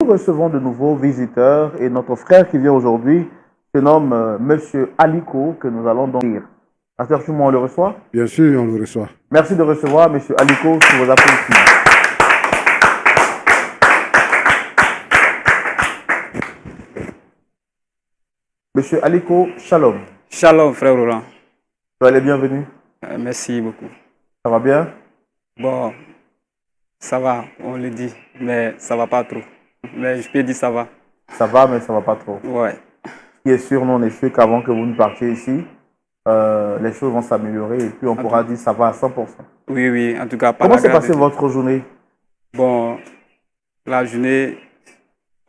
Nous recevons de nouveaux visiteurs et notre frère qui vient aujourd'hui se nomme Monsieur Aliko que nous allons donc lire. Pasteur Chumon, on le reçoit? Bien sûr, on le reçoit. Merci de recevoir Monsieur Aliko sous vos applaudissements. Monsieur Aliko, shalom. Shalom, frère Roland. Soyez les bienvenus. Merci beaucoup. Ça va bien? Bon, ça va, on le dit, mais ça va pas trop. Mais je peux dire ça va. Ça va, mais ça va pas trop. Ouais. Ce qui est sûr, non, on est sûr qu'avant que vous ne partiez ici, les choses vont s'améliorer et puis on pourra dire ça va à 100%. Oui, oui, en tout cas, par Comment la s'est grâce passée de Dieu. votre journée? Bon, la journée,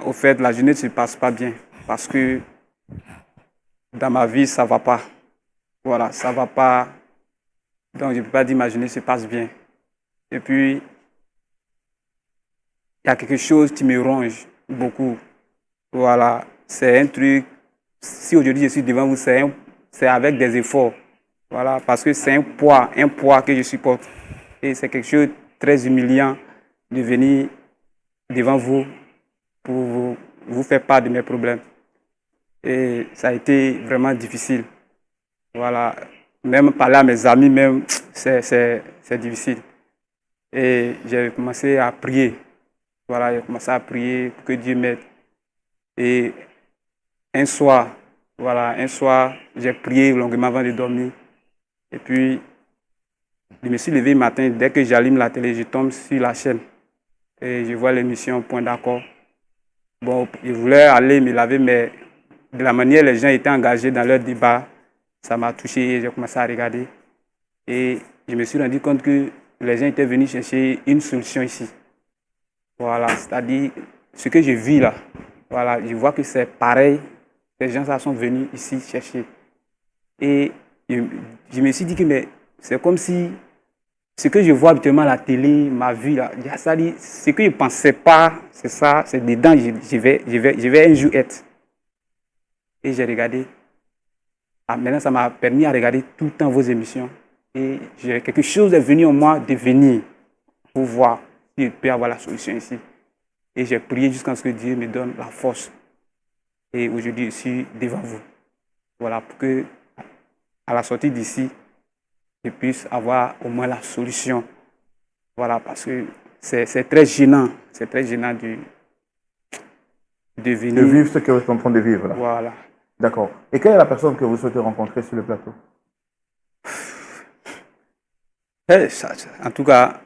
au fait, la journée ne se passe pas bien parce que dans ma vie, ça va pas. Voilà, ça va pas. Donc, je ne peux pas dire ma journée se passe bien. Et puis, il y a quelque chose qui me ronge beaucoup. Voilà, c'est un truc. Si aujourd'hui je suis devant vous, c'est avec des efforts. Voilà, parce que c'est un poids que je supporte. Et c'est quelque chose de très humiliant de venir devant vous pour vous faire part de mes problèmes. Et ça a été vraiment difficile. Voilà, même parler à mes amis, même, c'est difficile. Et j'ai commencé à prier. Voilà, j'ai commencé à prier pour que Dieu m'aide. Et un soir, j'ai prié longuement avant de dormir. Et puis, je me suis levé le matin, dès que j'allume la télé, je tombe sur la chaîne. Et je vois l'émission Point d'accord. Bon, je voulais aller me laver, mais de la manière les gens étaient engagés dans leur débat, ça m'a touché et j'ai commencé à regarder. Et je me suis rendu compte que les gens étaient venus chercher une solution ici. Voilà, c'est-à-dire ce que je vis là. Voilà, je vois que c'est pareil. Les gens là sont venus ici chercher. Et je me suis dit que mais c'est comme si ce que je vois habituellement à la télé, ma vie, là, ça dit, ce que je ne pensais pas, c'est ça, c'est dedans, je vais un jour être. Et j'ai regardé. Ah, maintenant, ça m'a permis à regarder tout le temps vos émissions. Et quelque chose est venu en moi de venir pour voir si je peux avoir la solution ici. Et j'ai prié jusqu'à ce que Dieu me donne la force. Et aujourd'hui, je suis devant vous. Voilà, pour que, à la sortie d'ici, je puisse avoir au moins la solution. Voilà, parce que c'est très gênant. C'est très gênant de venir. De vivre ce que vous êtes en train de vivre là. Voilà. D'accord. Et quelle est la personne que vous souhaitez rencontrer sur le plateau? En tout cas,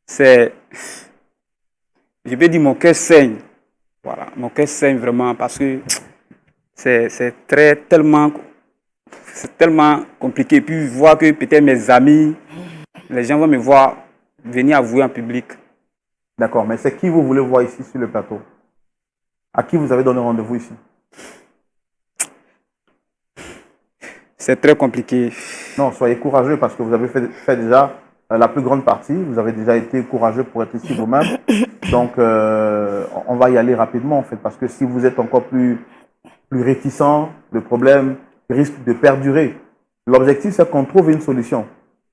c'est. Je vais dire mon cœur saigne. Voilà, mon cœur saigne vraiment parce que c'est tellement compliqué. Puis voir que peut-être mes amis, les gens vont me voir venir avouer en public. D'accord, mais c'est qui vous voulez voir ici sur le plateau? À qui vous avez donné rendez-vous ici? C'est très compliqué. Non, soyez courageux parce que vous avez fait déjà la plus grande partie. Vous avez déjà été courageux pour être ici vous-même. Donc, on va y aller rapidement en fait parce que si vous êtes encore plus réticent, le problème risque de perdurer. L'objectif, c'est qu'on trouve une solution.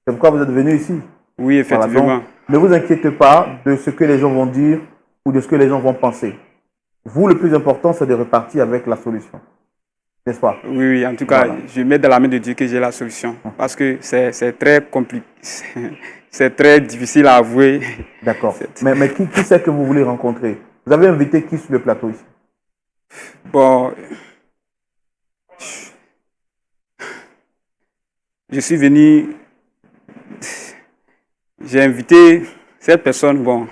C'est pourquoi vous êtes venu ici. Oui, effectivement. Voilà, donc, ne vous inquiétez pas de ce que les gens vont dire ou de ce que les gens vont penser. Vous, le plus important, c'est de repartir avec la solution. N'est-ce pas? Oui, en tout cas, voilà. Je mets dans la main de Dieu que j'ai la solution. Parce que c'est très compliqué. C'est très difficile à avouer. D'accord. Mais qui c'est que vous voulez rencontrer? Vous avez invité qui sur le plateau ici? Bon, je suis venu, j'ai invité cette personne, bon, en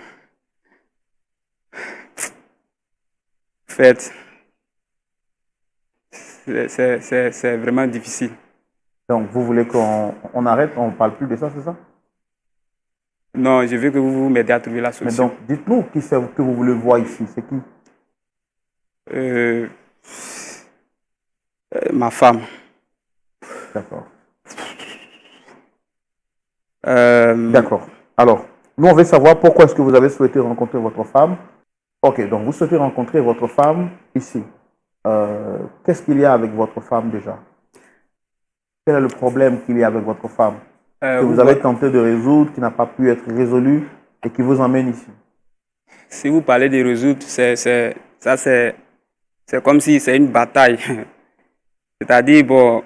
fait, c'est vraiment difficile. Donc, vous voulez qu'on arrête, on ne parle plus de ça, c'est ça? Non, je veux que vous m'aidiez à trouver la solution. Mais donc, dites-nous qui c'est que vous voulez voir ici, c'est qui? Ma femme. D'accord. D'accord. Alors, nous, on veut savoir pourquoi est-ce que vous avez souhaité rencontrer votre femme. Ok, donc vous souhaitez rencontrer votre femme ici. Qu'est-ce qu'il y a avec votre femme déjà? Quel est le problème qu'il y a avec votre femme que vous avez tenté de résoudre, qui n'a pas pu être résolu et qui vous emmène ici? Si vous parlez de résoudre, c'est comme si c'est une bataille. C'est-à-dire, bon,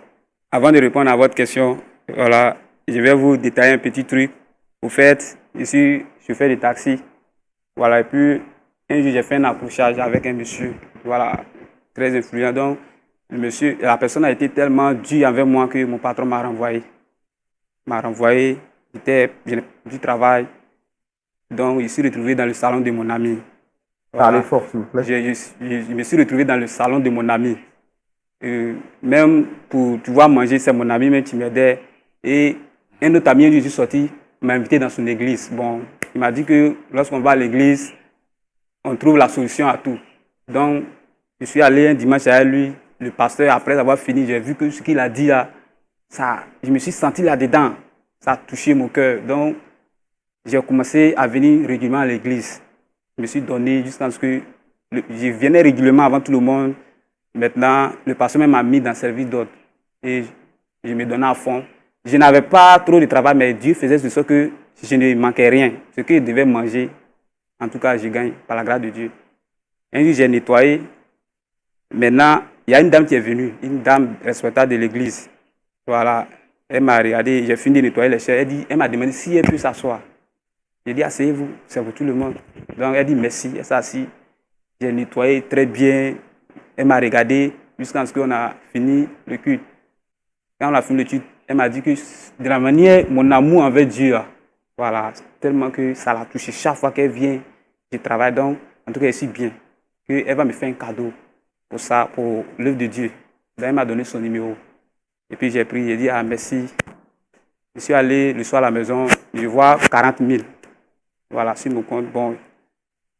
avant de répondre à votre question, voilà, je vais vous détailler un petit truc. Au fait, je fais des taxis. Voilà, et puis, un jour, j'ai fait un accrochage avec un monsieur, voilà, très influent. Donc, le monsieur, la personne a été tellement dure avec moi que mon patron m'a renvoyé. J'étais du travail. Donc, je suis retrouvé dans le salon de mon ami. Parlez Voilà. fort, s'il vous plaît. Je me suis retrouvé dans le salon de mon ami. Même pour pouvoir manger, c'est mon ami même qui m'aidait. Et un autre ami, je suis sorti, m'a invité dans son église. Bon, il m'a dit que lorsqu'on va à l'église, on trouve la solution à tout. Donc, je suis allé un dimanche avec lui. Le pasteur, après avoir fini, j'ai vu que ce qu'il a dit là, je me suis senti là-dedans. Ça a touché mon cœur. Donc, j'ai commencé à venir régulièrement à l'église. Je me suis donné jusqu'à ce que je venais régulièrement avant tout le monde. Maintenant, le pasteur même m'a mis dans le service d'autres. Et je me donnais à fond. Je n'avais pas trop de travail, mais Dieu faisait de sorte que je ne manquais rien. Ce que je devais manger, en tout cas, je gagne par la grâce de Dieu. Un jour, j'ai nettoyé. Maintenant, il y a une dame qui est venue, une dame respectable de l'église. Voilà. Elle m'a regardé, j'ai fini de nettoyer les chaises. Elle m'a demandé si elle peut s'asseoir. J'ai dit, asseyez-vous, c'est pour tout le monde. Donc, elle dit merci, elle s'est assise. J'ai nettoyé très bien. Elle m'a regardé jusqu'à ce qu'on a fini le culte. Quand on a fini le culte, elle m'a dit que de la manière, mon amour envers Dieu, voilà, tellement que ça l'a touché. Chaque fois qu'elle vient, je travaille donc, en tout cas, elle est si bien, qu'elle va me faire un cadeau pour ça, pour l'œuvre de Dieu. Donc, elle m'a donné son numéro. Et puis, j'ai pris, j'ai dit, ah, merci. Je suis allé le soir à la maison, je vois 40 000. Voilà, sur mon compte. Bon,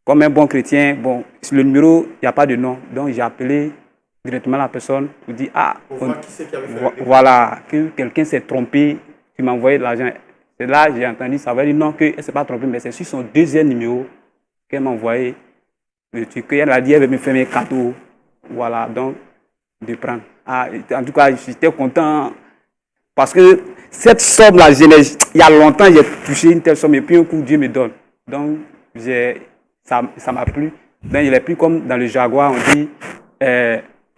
comme un bon chrétien, bon, sur le numéro, il n'y a pas de nom. Donc, j'ai appelé directement la personne pour dire, ah, voilà, que quelqu'un s'est trompé, qui m'a envoyé de l'argent. C'est là que j'ai entendu, ça veut dire non, qu'elle ne s'est pas trompée, mais c'est sur son deuxième numéro qu'elle m'a envoyé le truc. Elle a dit, elle veut me faire mes cadeaux. Voilà, donc, de prendre. Ah, en tout cas, j'étais content parce que cette somme-là, il y a longtemps, j'ai touché une telle somme et puis un coup, Dieu me donne. Donc, ça m'a plu. Donc, il est plus comme dans le Jaguar, on dit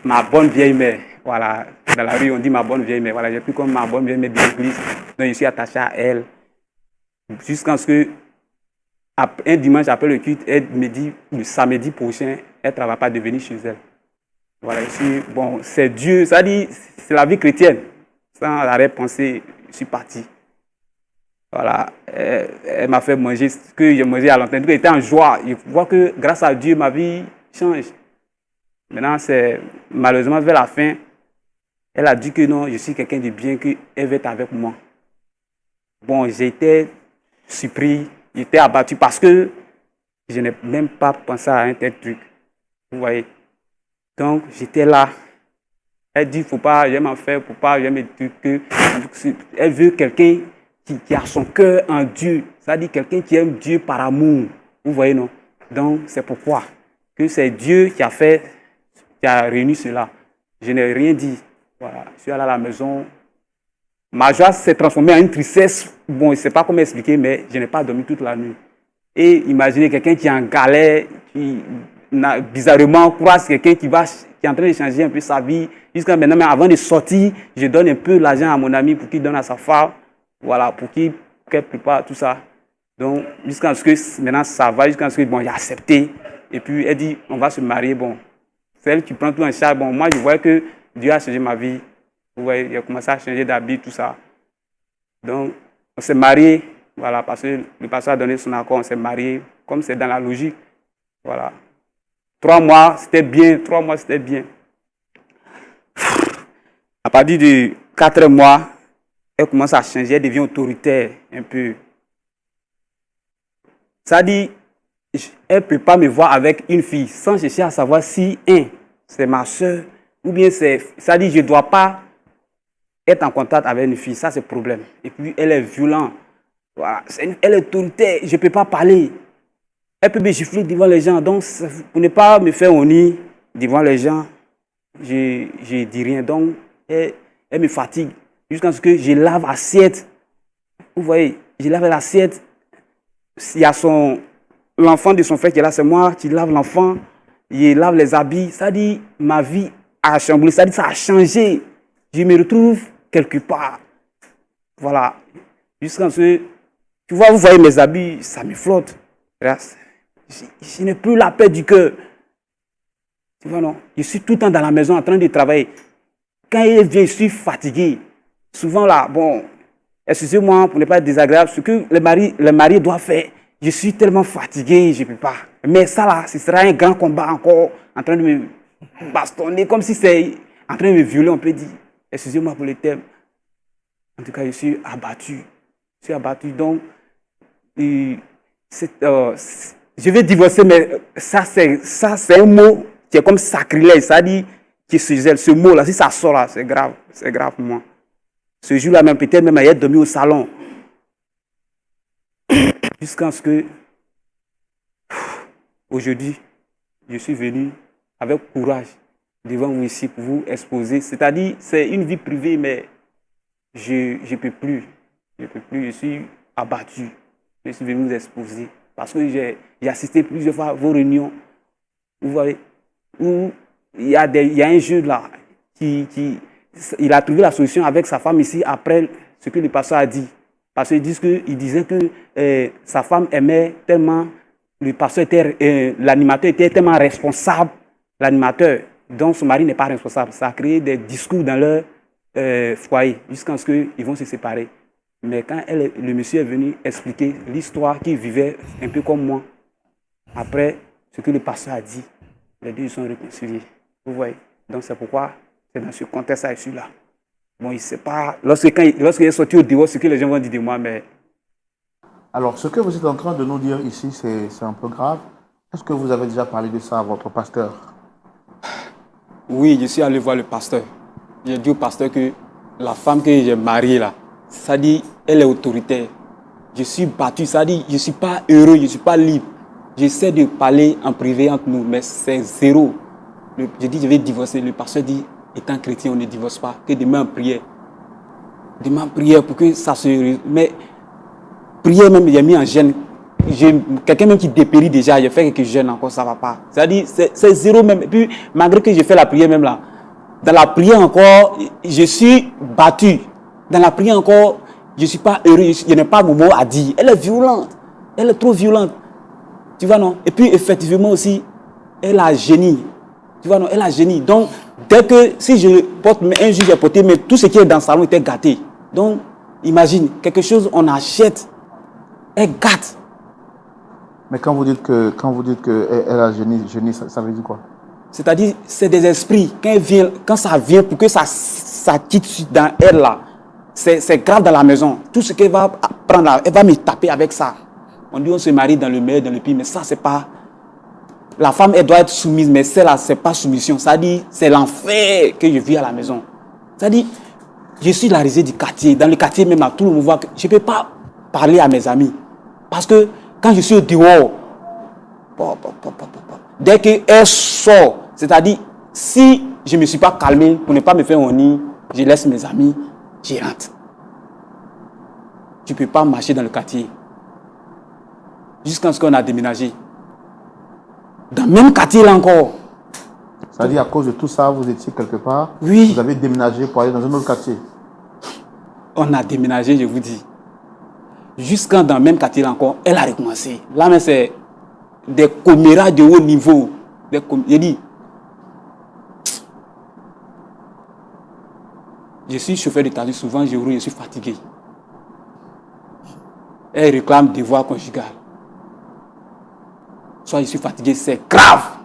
ma bonne vieille mère. Voilà, dans la rue, on dit ma bonne vieille mère. Voilà, j'ai plus comme ma bonne vieille mère de l'église. Donc, je suis attaché à elle. Jusqu'à ce que, un dimanche après le culte, elle me dit, le samedi prochain, elle ne va pas devenir chez elle. Voilà, bon, c'est Dieu, ça dit, c'est la vie chrétienne. Sans arrière-pensée, je suis parti. Voilà, elle m'a fait manger ce que j'ai mangé à longtemps. Elle était en joie. Je vois que grâce à Dieu, ma vie change. Maintenant, c'est malheureusement vers la fin, elle a dit que non, je suis quelqu'un de bien, qu'elle veut être avec moi. Bon, j'étais surpris, j'étais abattu parce que je n'ai même pas pensé à un tel truc. Vous voyez? Donc, j'étais là. Elle dit, faut pas, j'aime en faire, faut pas, j'aime des trucs que. Elle veut quelqu'un qui a son cœur en Dieu. Ça dit quelqu'un qui aime Dieu par amour. Vous voyez, non? Donc, c'est pourquoi que c'est Dieu qui a réuni cela. Je n'ai rien dit. Voilà. Je suis allé à la maison. Ma joie s'est transformée en une tristesse. Bon, je ne sais pas comment expliquer, mais je n'ai pas dormi toute la nuit. Et imaginez quelqu'un qui est en galère, qui bizarrement croise quelqu'un qui est en train de changer un peu sa vie. Jusqu'à maintenant, mais avant de sortir, je donne un peu l'argent à mon ami pour qu'il donne à sa femme. Voilà, pour qu'elle prépare tout ça. Donc, jusqu'à ce que maintenant ça va, jusqu'à ce que bon, j'ai accepté. Et puis, elle dit, on va se marier. Bon, c'est elle qui prend tout en charge. Bon, moi, je vois que Dieu a changé ma vie. Vous voyez, j'ai commencé à changer d'habit, tout ça. Donc, on s'est marié. Voilà, parce que le pasteur a donné son accord, on s'est marié. Comme c'est dans la logique. Voilà. 3 mois, c'était bien. 3 mois, c'était bien. À partir de 4 mois, elle commence à changer, elle devient autoritaire un peu. Ça dit, elle ne peut pas me voir avec une fille sans chercher à savoir si, c'est ma soeur, ou bien ça dit, je ne dois pas être en contact avec une fille, ça c'est le problème. Et puis, elle est violente. Voilà. Elle est autoritaire, je ne peux pas parler. Elle peut me gifler devant les gens. Donc, pour ne pas me faire honneur devant les gens, je ne dis rien. Donc, elle me fatigue. Jusqu'à ce que je lave l'assiette. Vous voyez, je lave l'assiette. Il y a son l'enfant de son frère qui est là, c'est moi qui lave l'enfant, il lave les habits. Ça dit, ma vie a chamboulé, ça dit, ça a changé. Je me retrouve quelque part. Voilà. Jusqu'à ce, tu vois, vous voyez mes habits, ça me flotte. Je n'ai plus la paix du cœur. Tu vois, non? Je suis tout le temps dans la maison en train de travailler. Quand il vient, je suis fatigué. Souvent là, bon, excusez-moi pour ne pas être désagréable, ce que le mari doit faire, je suis tellement fatigué, je ne peux pas. Mais ça là, ce sera un grand combat encore, en train de me bastonner, comme si c'est en train de me violer, on peut dire. Excusez-moi pour le terme. En tout cas, je suis abattu. Je suis abattu, donc, je vais divorcer, mais ça c'est un mot qui est comme sacrilège, ça dit que ce mot-là, si ça sort là, c'est grave pour moi. Ce jour-là, même peut-être même elle est dormi au salon. Jusqu'à ce que, aujourd'hui, je suis venu avec courage devant vous ici pour vous exposer. C'est-à-dire, c'est une vie privée, mais je ne peux plus. Je suis abattu. Je suis venu vous exposer. Parce que j'ai assisté plusieurs fois à vos réunions. Vous voyez, où il y a un jeune là il a trouvé la solution avec sa femme ici après ce que le pasteur a dit. Parce qu'il disait que sa femme aimait tellement, le pasteur l'animateur était tellement responsable, l'animateur, dont son mari n'est pas responsable. Ça a créé des discours dans leur foyer jusqu'à ce qu'ils vont se séparer. Mais quand le monsieur est venu expliquer l'histoire qu'il vivait un peu comme moi, après ce que le pasteur a dit, les deux sont réconciliés. Vous voyez? Donc c'est pourquoi c'est dans ce contexte-là que je suis là. Bon, il ne sait pas, lorsqu'il est sorti au dehors, ce que les gens vont dire de moi, mais... Alors, ce que vous êtes en train de nous dire ici, c'est un peu grave. Est-ce que vous avez déjà parlé de ça à votre pasteur? Oui, je suis allé voir le pasteur. J'ai dit au pasteur que la femme que j'ai mariée là, ça dit, elle est autoritaire. Je suis battu, ça dit, je ne suis pas heureux, je ne suis pas libre. J'essaie de parler en privé entre nous, mais c'est zéro. J'ai dit, je vais divorcer. Le pasteur dit, étant chrétien, on ne divorce pas, que demain en prière. Demain en prière pour que ça se... Mais prière même, j'ai mis en jeûne. Quelqu'un même qui dépérit déjà, j'ai fait quelques jeûnes encore, ça ne va pas. C'est-à-dire, c'est zéro même. Et puis, malgré que j'ai fait la prière même là, dans la prière encore, je suis battu. Dans la prière encore, je ne suis pas heureux, je n'ai pas mon mot à dire. Elle est violente. Elle est trop violente. Tu vois, non? Et puis, effectivement aussi, elle a génie. Tu vois, non? Elle a génie. Donc, dès que, si je porte un jour, j'ai porté, mais tout ce qui est dans le salon était gâté. Donc, imagine, quelque chose, on achète, elle gâte. Mais quand vous dites qu'elle a génie, ça veut dire quoi? C'est-à-dire, c'est des esprits. Quand ça vient, pour que ça quitte dans elle là, c'est grave dans la maison. Tout ce qu'elle va prendre là, elle va me taper avec ça. On dit on se marie dans le meilleur, dans le pire, mais ça, c'est pas... La femme, elle doit être soumise, mais celle-là, c'est pas soumission. Ça dit, c'est l'enfer que je vis à la maison. Ça dit, je suis la risée du quartier. Dans le quartier même, là, tout le monde voit que je ne peux pas parler à mes amis. Parce que quand je suis au dehors, dès qu'elle sort, c'est-à-dire, si je ne me suis pas calmé pour ne pas me faire honneur, je laisse mes amis, je rentre. Tu ne peux pas marcher dans le quartier. Jusqu'à ce qu'on a déménagé. Dans le même quartier là encore. C'est-à-dire, à cause de tout ça, vous étiez quelque part. Oui. Vous avez déménagé pour aller dans un autre quartier. On a déménagé, je vous dis. Jusqu'à dans le même quartier là encore, elle a recommencé. Là, mais c'est des commérages de haut niveau. J'ai dit, je suis chauffeur de taxi, souvent je roule, je suis fatigué. Elle réclame devoir conjugal. Soit je suis fatigué, c'est grave.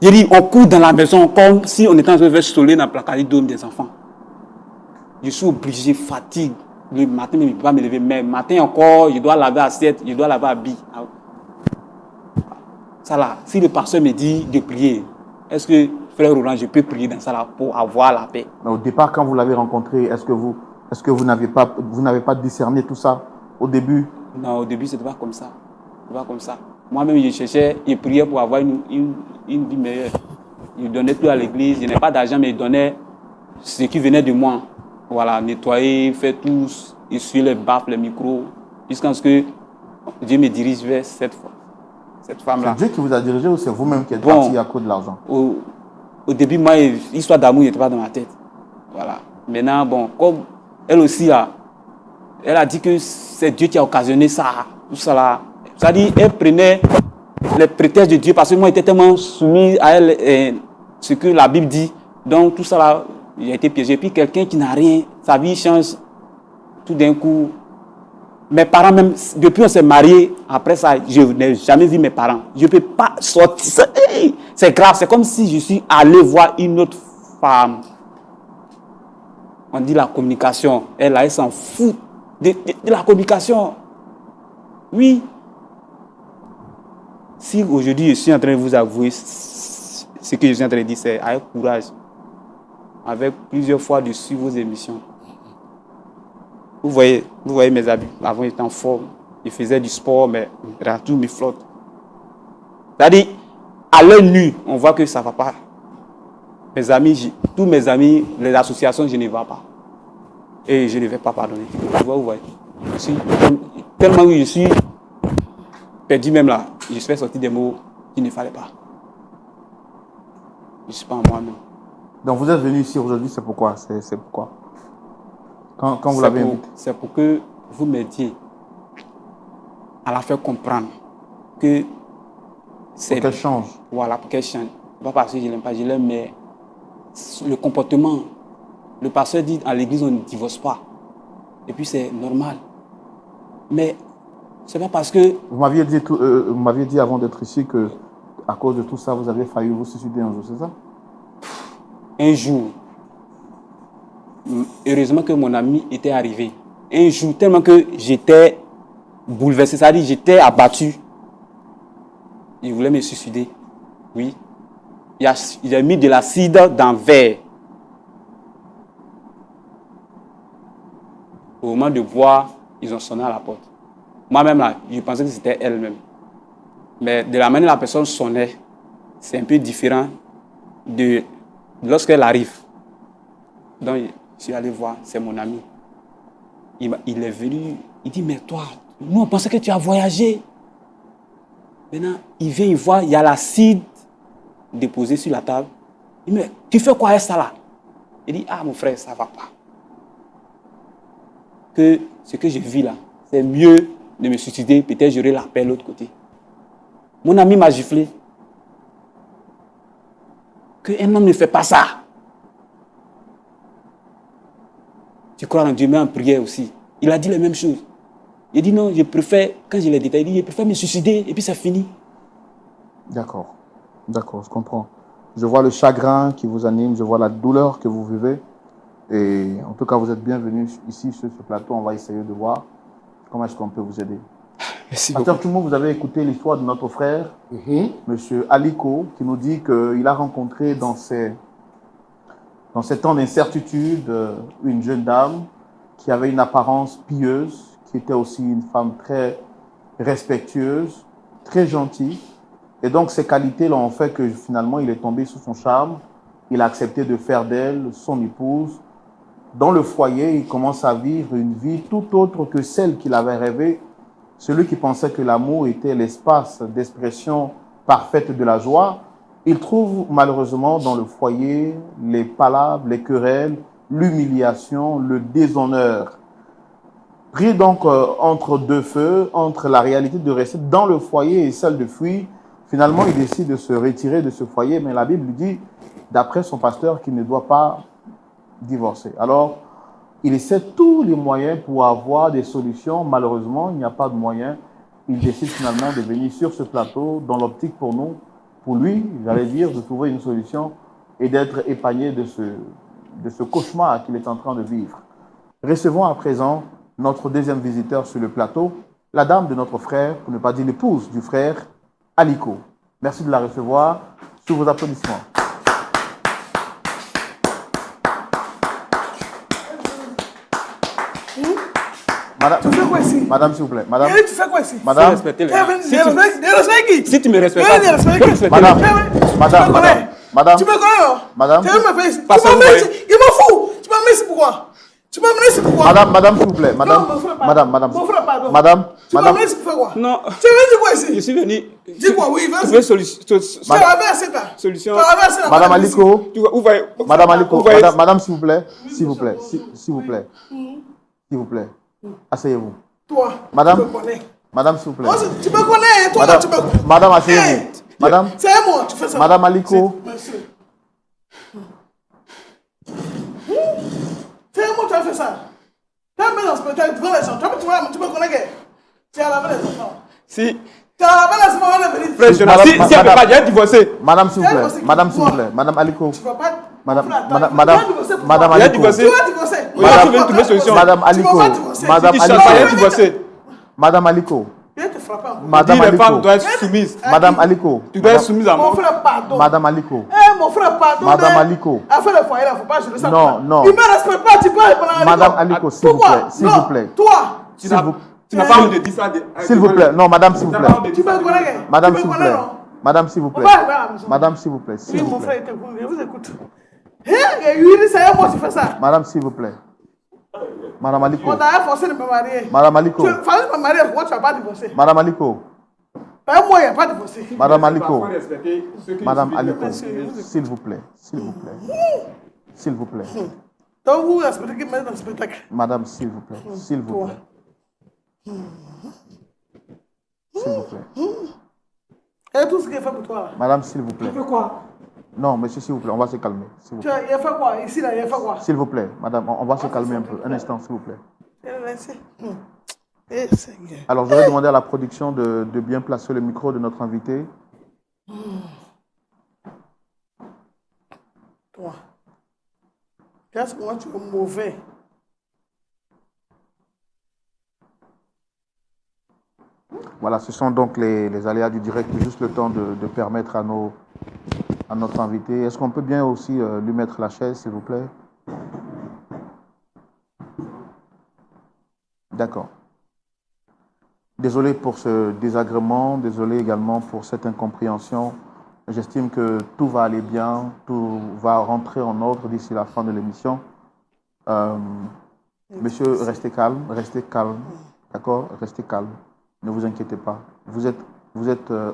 J'ai dit, on court dans la maison comme si on était en train de faire soleil dans le placard d'homme des enfants. Je suis obligé, fatigue. Le matin, je ne peux pas me lever. Mais le matin encore, je dois laver assiette, je dois laver habit. Ça là, si le pasteur me dit de prier, est-ce que, frère Roland, je peux prier dans ça là pour avoir la paix? Mais au départ, quand vous l'avez rencontré, est-ce que vous n'avez pas discerné tout ça au début? Non, au début, ce n'était pas comme ça. Pas comme ça. Moi-même, je cherchais, je priais pour avoir une vie meilleure. Je ne donnais plus à l'église, je n'ai pas d'argent, mais je donnais ce qui venait de moi. Voilà, nettoyer, faire tout, essuyer les baffes, les micros, jusqu'à ce Dieu me dirige vers cette femme-là. C'est Dieu qui vous a dirigé ou c'est vous-même qui êtes parti à cause de l'argent? Au début, moi, l'histoire d'amour n'était pas dans ma tête. Voilà. Maintenant, bon, comme elle aussi, là, elle a dit que c'est Dieu qui a occasionné ça, tout ça là. C'est-à-dire, elle prenait les prétextes de Dieu parce que moi, j'étais tellement soumis à elle, ce que la Bible dit. Donc, tout ça là, j'ai été piégé. Puis, quelqu'un qui n'a rien, sa vie change tout d'un coup. Mes parents, même, depuis qu'on s'est mariés, après ça, je n'ai jamais vu mes parents. Je ne peux pas sortir. C'est grave, c'est comme si je suis allé voir une autre femme. On dit la communication. Elle s'en fout de la communication. Oui. Si aujourd'hui je suis en train de vous avouer ce que je suis en train de dire, c'est avec courage, avec plusieurs fois de suivre vos émissions. Vous voyez mes habits. Avant, j'étais en forme. Je faisais du sport, mais tout me flotte. C'est-à-dire, à l'œil nu, on voit que ça ne va pas. Mes amis, tous mes amis, les associations, je ne vais pas. Et je ne vais pas pardonner. Vous voyez. Tellement que je suis perdu même là, je fais sortir des mots qu'il ne fallait pas. Je ne suis pas en moi-même. Donc vous êtes venu ici aujourd'hui, c'est pourquoi? C'est pourquoi? Quand vous l'avez invité? C'est pour que vous m'aidiez à la faire comprendre que c'est... Pour qu'elle change. Voilà, pour qu'elle change. Pas parce que je l'aime pas, je l'aime, mais le comportement. Le pasteur dit à l'église, on ne divorce pas. Et puis c'est normal. Mais c'est pas parce que... Vous m'aviez dit avant d'être ici que à cause de tout ça, vous avez failli vous suicider un jour, c'est ça? Un jour, heureusement que mon ami était arrivé. Un jour, tellement que j'étais bouleversé, c'est-à-dire j'étais abattu. Il voulait me suicider. Oui. Il a mis de l'acide dans le verre. Au moment de boire, ils ont sonné à la porte. Moi-même, là, je pensais que c'était elle-même. Mais de la manière dont la personne sonnait, c'est un peu différent de lorsqu'elle arrive. Donc, je suis allé voir, c'est mon ami. Il est venu, il dit, mais toi, nous on pensait que tu as voyagé. Maintenant, il vient, il voit, il y a l'acide déposé sur la table. Il me dit, mais tu fais quoi avec ça là? Il dit, ah mon frère, ça ne va pas. Que ce que je vis là, c'est mieux de me suicider, peut-être j'aurai la paix de l'autre côté. Mon ami m'a giflé. Qu'un homme ne fait pas ça. Tu crois en Dieu, mais en prière aussi. Il a dit les mêmes choses. Il dit non, je préfère, quand je l'ai détaillé, il dit, je préfère me suicider et puis c'est fini. D'accord, je comprends. Je vois le chagrin qui vous anime, je vois la douleur que vous vivez. Et en tout cas, vous êtes bienvenus ici sur ce plateau. On va essayer de voir comment est-ce qu'on peut vous aider. Merci Pasteur beaucoup. Toumo, vous avez écouté l'histoire de notre frère, Monsieur Aliko, qui nous dit qu'il a rencontré dans ces temps d'incertitude une jeune dame qui avait une apparence pieuse, qui était aussi une femme très respectueuse, très gentille. Et donc, ces qualités-là ont fait que finalement, il est tombé sous son charme. Il a accepté de faire d'elle son épouse. Dans le foyer, il commence à vivre une vie tout autre que celle qu'il avait rêvée. Celui qui pensait que l'amour était l'espace d'expression parfaite de la joie, il trouve malheureusement dans le foyer les palabres, les querelles, l'humiliation, le déshonneur. Pris donc entre deux feux, entre la réalité de rester dans le foyer et celle de fuir, finalement il décide de se retirer de ce foyer, mais la Bible lui dit, d'après son pasteur, qu'il ne doit pas divorcer. Alors, il essaie tous les moyens pour avoir des solutions. Malheureusement, il n'y a pas de moyens. Il décide finalement de venir sur ce plateau dans l'optique pour nous, pour lui, j'allais dire, de trouver une solution et d'être épargné de ce cauchemar qu'il est en train de vivre. Recevons à présent notre deuxième visiteur sur le plateau, la dame de notre frère, pour ne pas dire l'épouse du frère, Aliko. Merci de la recevoir. Sous vos applaudissements. Madame, Tu fais quoi ici? Madame, s'il vous plaît. Madame, Tu fais quoi ici? Madame, Si tu me respectes, Madame, Madame, Tu me connais, non? Madame, Tu veux me faire ici? Tu Parce que m'as vous mis voyez- ici. Il m'en fout. Tu m'as mis ici pourquoi? Tu peux me laisser pourquoi? Madame, s'il vous plaît. Madame. Mon frère, pardon. Madame. Tu peux me laisser pour faire quoi? Non. Tu veux dire quoi ici? Je suis venu. Dis quoi, oui, vas-y. Trouver solution. Tu avais assez là. Solution. Madame Aliko. Madame Aliko. voyez. Madame, s'il vous plaît. S'il vous plaît. S'il vous plaît. S'il vous plaît. Asseyez-vous. Toi, Madame. tu me connais. Madame, s'il vous plaît. Tu me connais, toi, Madame, tu me... Madame, asseyez-vous. Madame. C'est moi, tu fais ça. Madame Aliko. Monsieur. C'est moi, tu as fait ça. Tu as mis dans ce spectacle devant les gens. Tu me connais que tu as lavé les enfants. Si. Tu as lavé les enfants avant de venir. Frère Jonas, si elle ne peut pas, il y a divorcé. Madame, s'il vous plaît. Madame, s'il vous plaît. Madame Aliko. Tu ne vas pas... Madame Il y a Aliko. divorcé. Tu vas divorcer. Madame, tu veux trouver solution. Madame Tu Aliko. vas pas divorcer. Madame Tu chantes, Aliko. il y a divorcé. Madame Aliko. Je vais te frapper encore. Madame Dis les femmes Aliko. doivent être soumises. Madame Aliko. Tu dois être soumise à Mon moi. frère, pardon. Madame Aliko. Mon frère, pardon. Madame Aliko. Affaire le foyer, il ne faut pas gérer ça. Non, non. Il ne me respecte pas, tu parles pendant Madame Aliko, s'il vous plaît. S'il vous plaît. Toi. Tu n'as pas honte de dire ça. S'il vous plaît. Non, madame, s'il vous plaît. Tu me connais. Madame, s'il vous plaît. Madame, s'il vous plaît. Madame, s'il vous plaît. Oui, mon frère était bon. Je vous écoute. Lui, c'est moi qui fais ça. Madame, s'il vous plaît. Madame Aliko. On t'a forcé de me marier. Madame Aliko. Tu fallait me marier, pourquoi tu n'as pas divorcé? Madame Aliko. Moi, il n'y a pas divorcé. Madame Aliko. Madame Aliko. S'il vous plaît. S'il vous plaît. S'il vous plaît. Donc, vous respectez qui met dans le spectacle. Madame, s'il vous plaît. S'il vous plaît. S'il vous plaît. Et tout ce qu'il a fait pour toi là. Madame, s'il vous plaît. Tu fais quoi? Non, monsieur, s'il vous plaît, on va se calmer. S'il vous Il plaît. a fait quoi? Ici, là, il a fait quoi? S'il vous plaît, madame, on va se calmer un peu. Un instant, s'il vous plaît. Il a laissé. Eh, Seigneur. Alors, je vais demander à la production de bien placer le micro de notre invité. Toi. Qu'est-ce que moi, tu es mauvais? Voilà, ce sont donc les aléas du direct, juste le temps de permettre à notre invité. Est-ce qu'on peut bien aussi lui mettre la chaise, s'il vous plaît? D'accord. Désolé pour ce désagrément, désolé également pour cette incompréhension. J'estime que tout va aller bien, tout va rentrer en ordre d'ici la fin de l'émission. Monsieur, restez calme, d'accord? Restez calme. Ne vous inquiétez pas. Vous êtes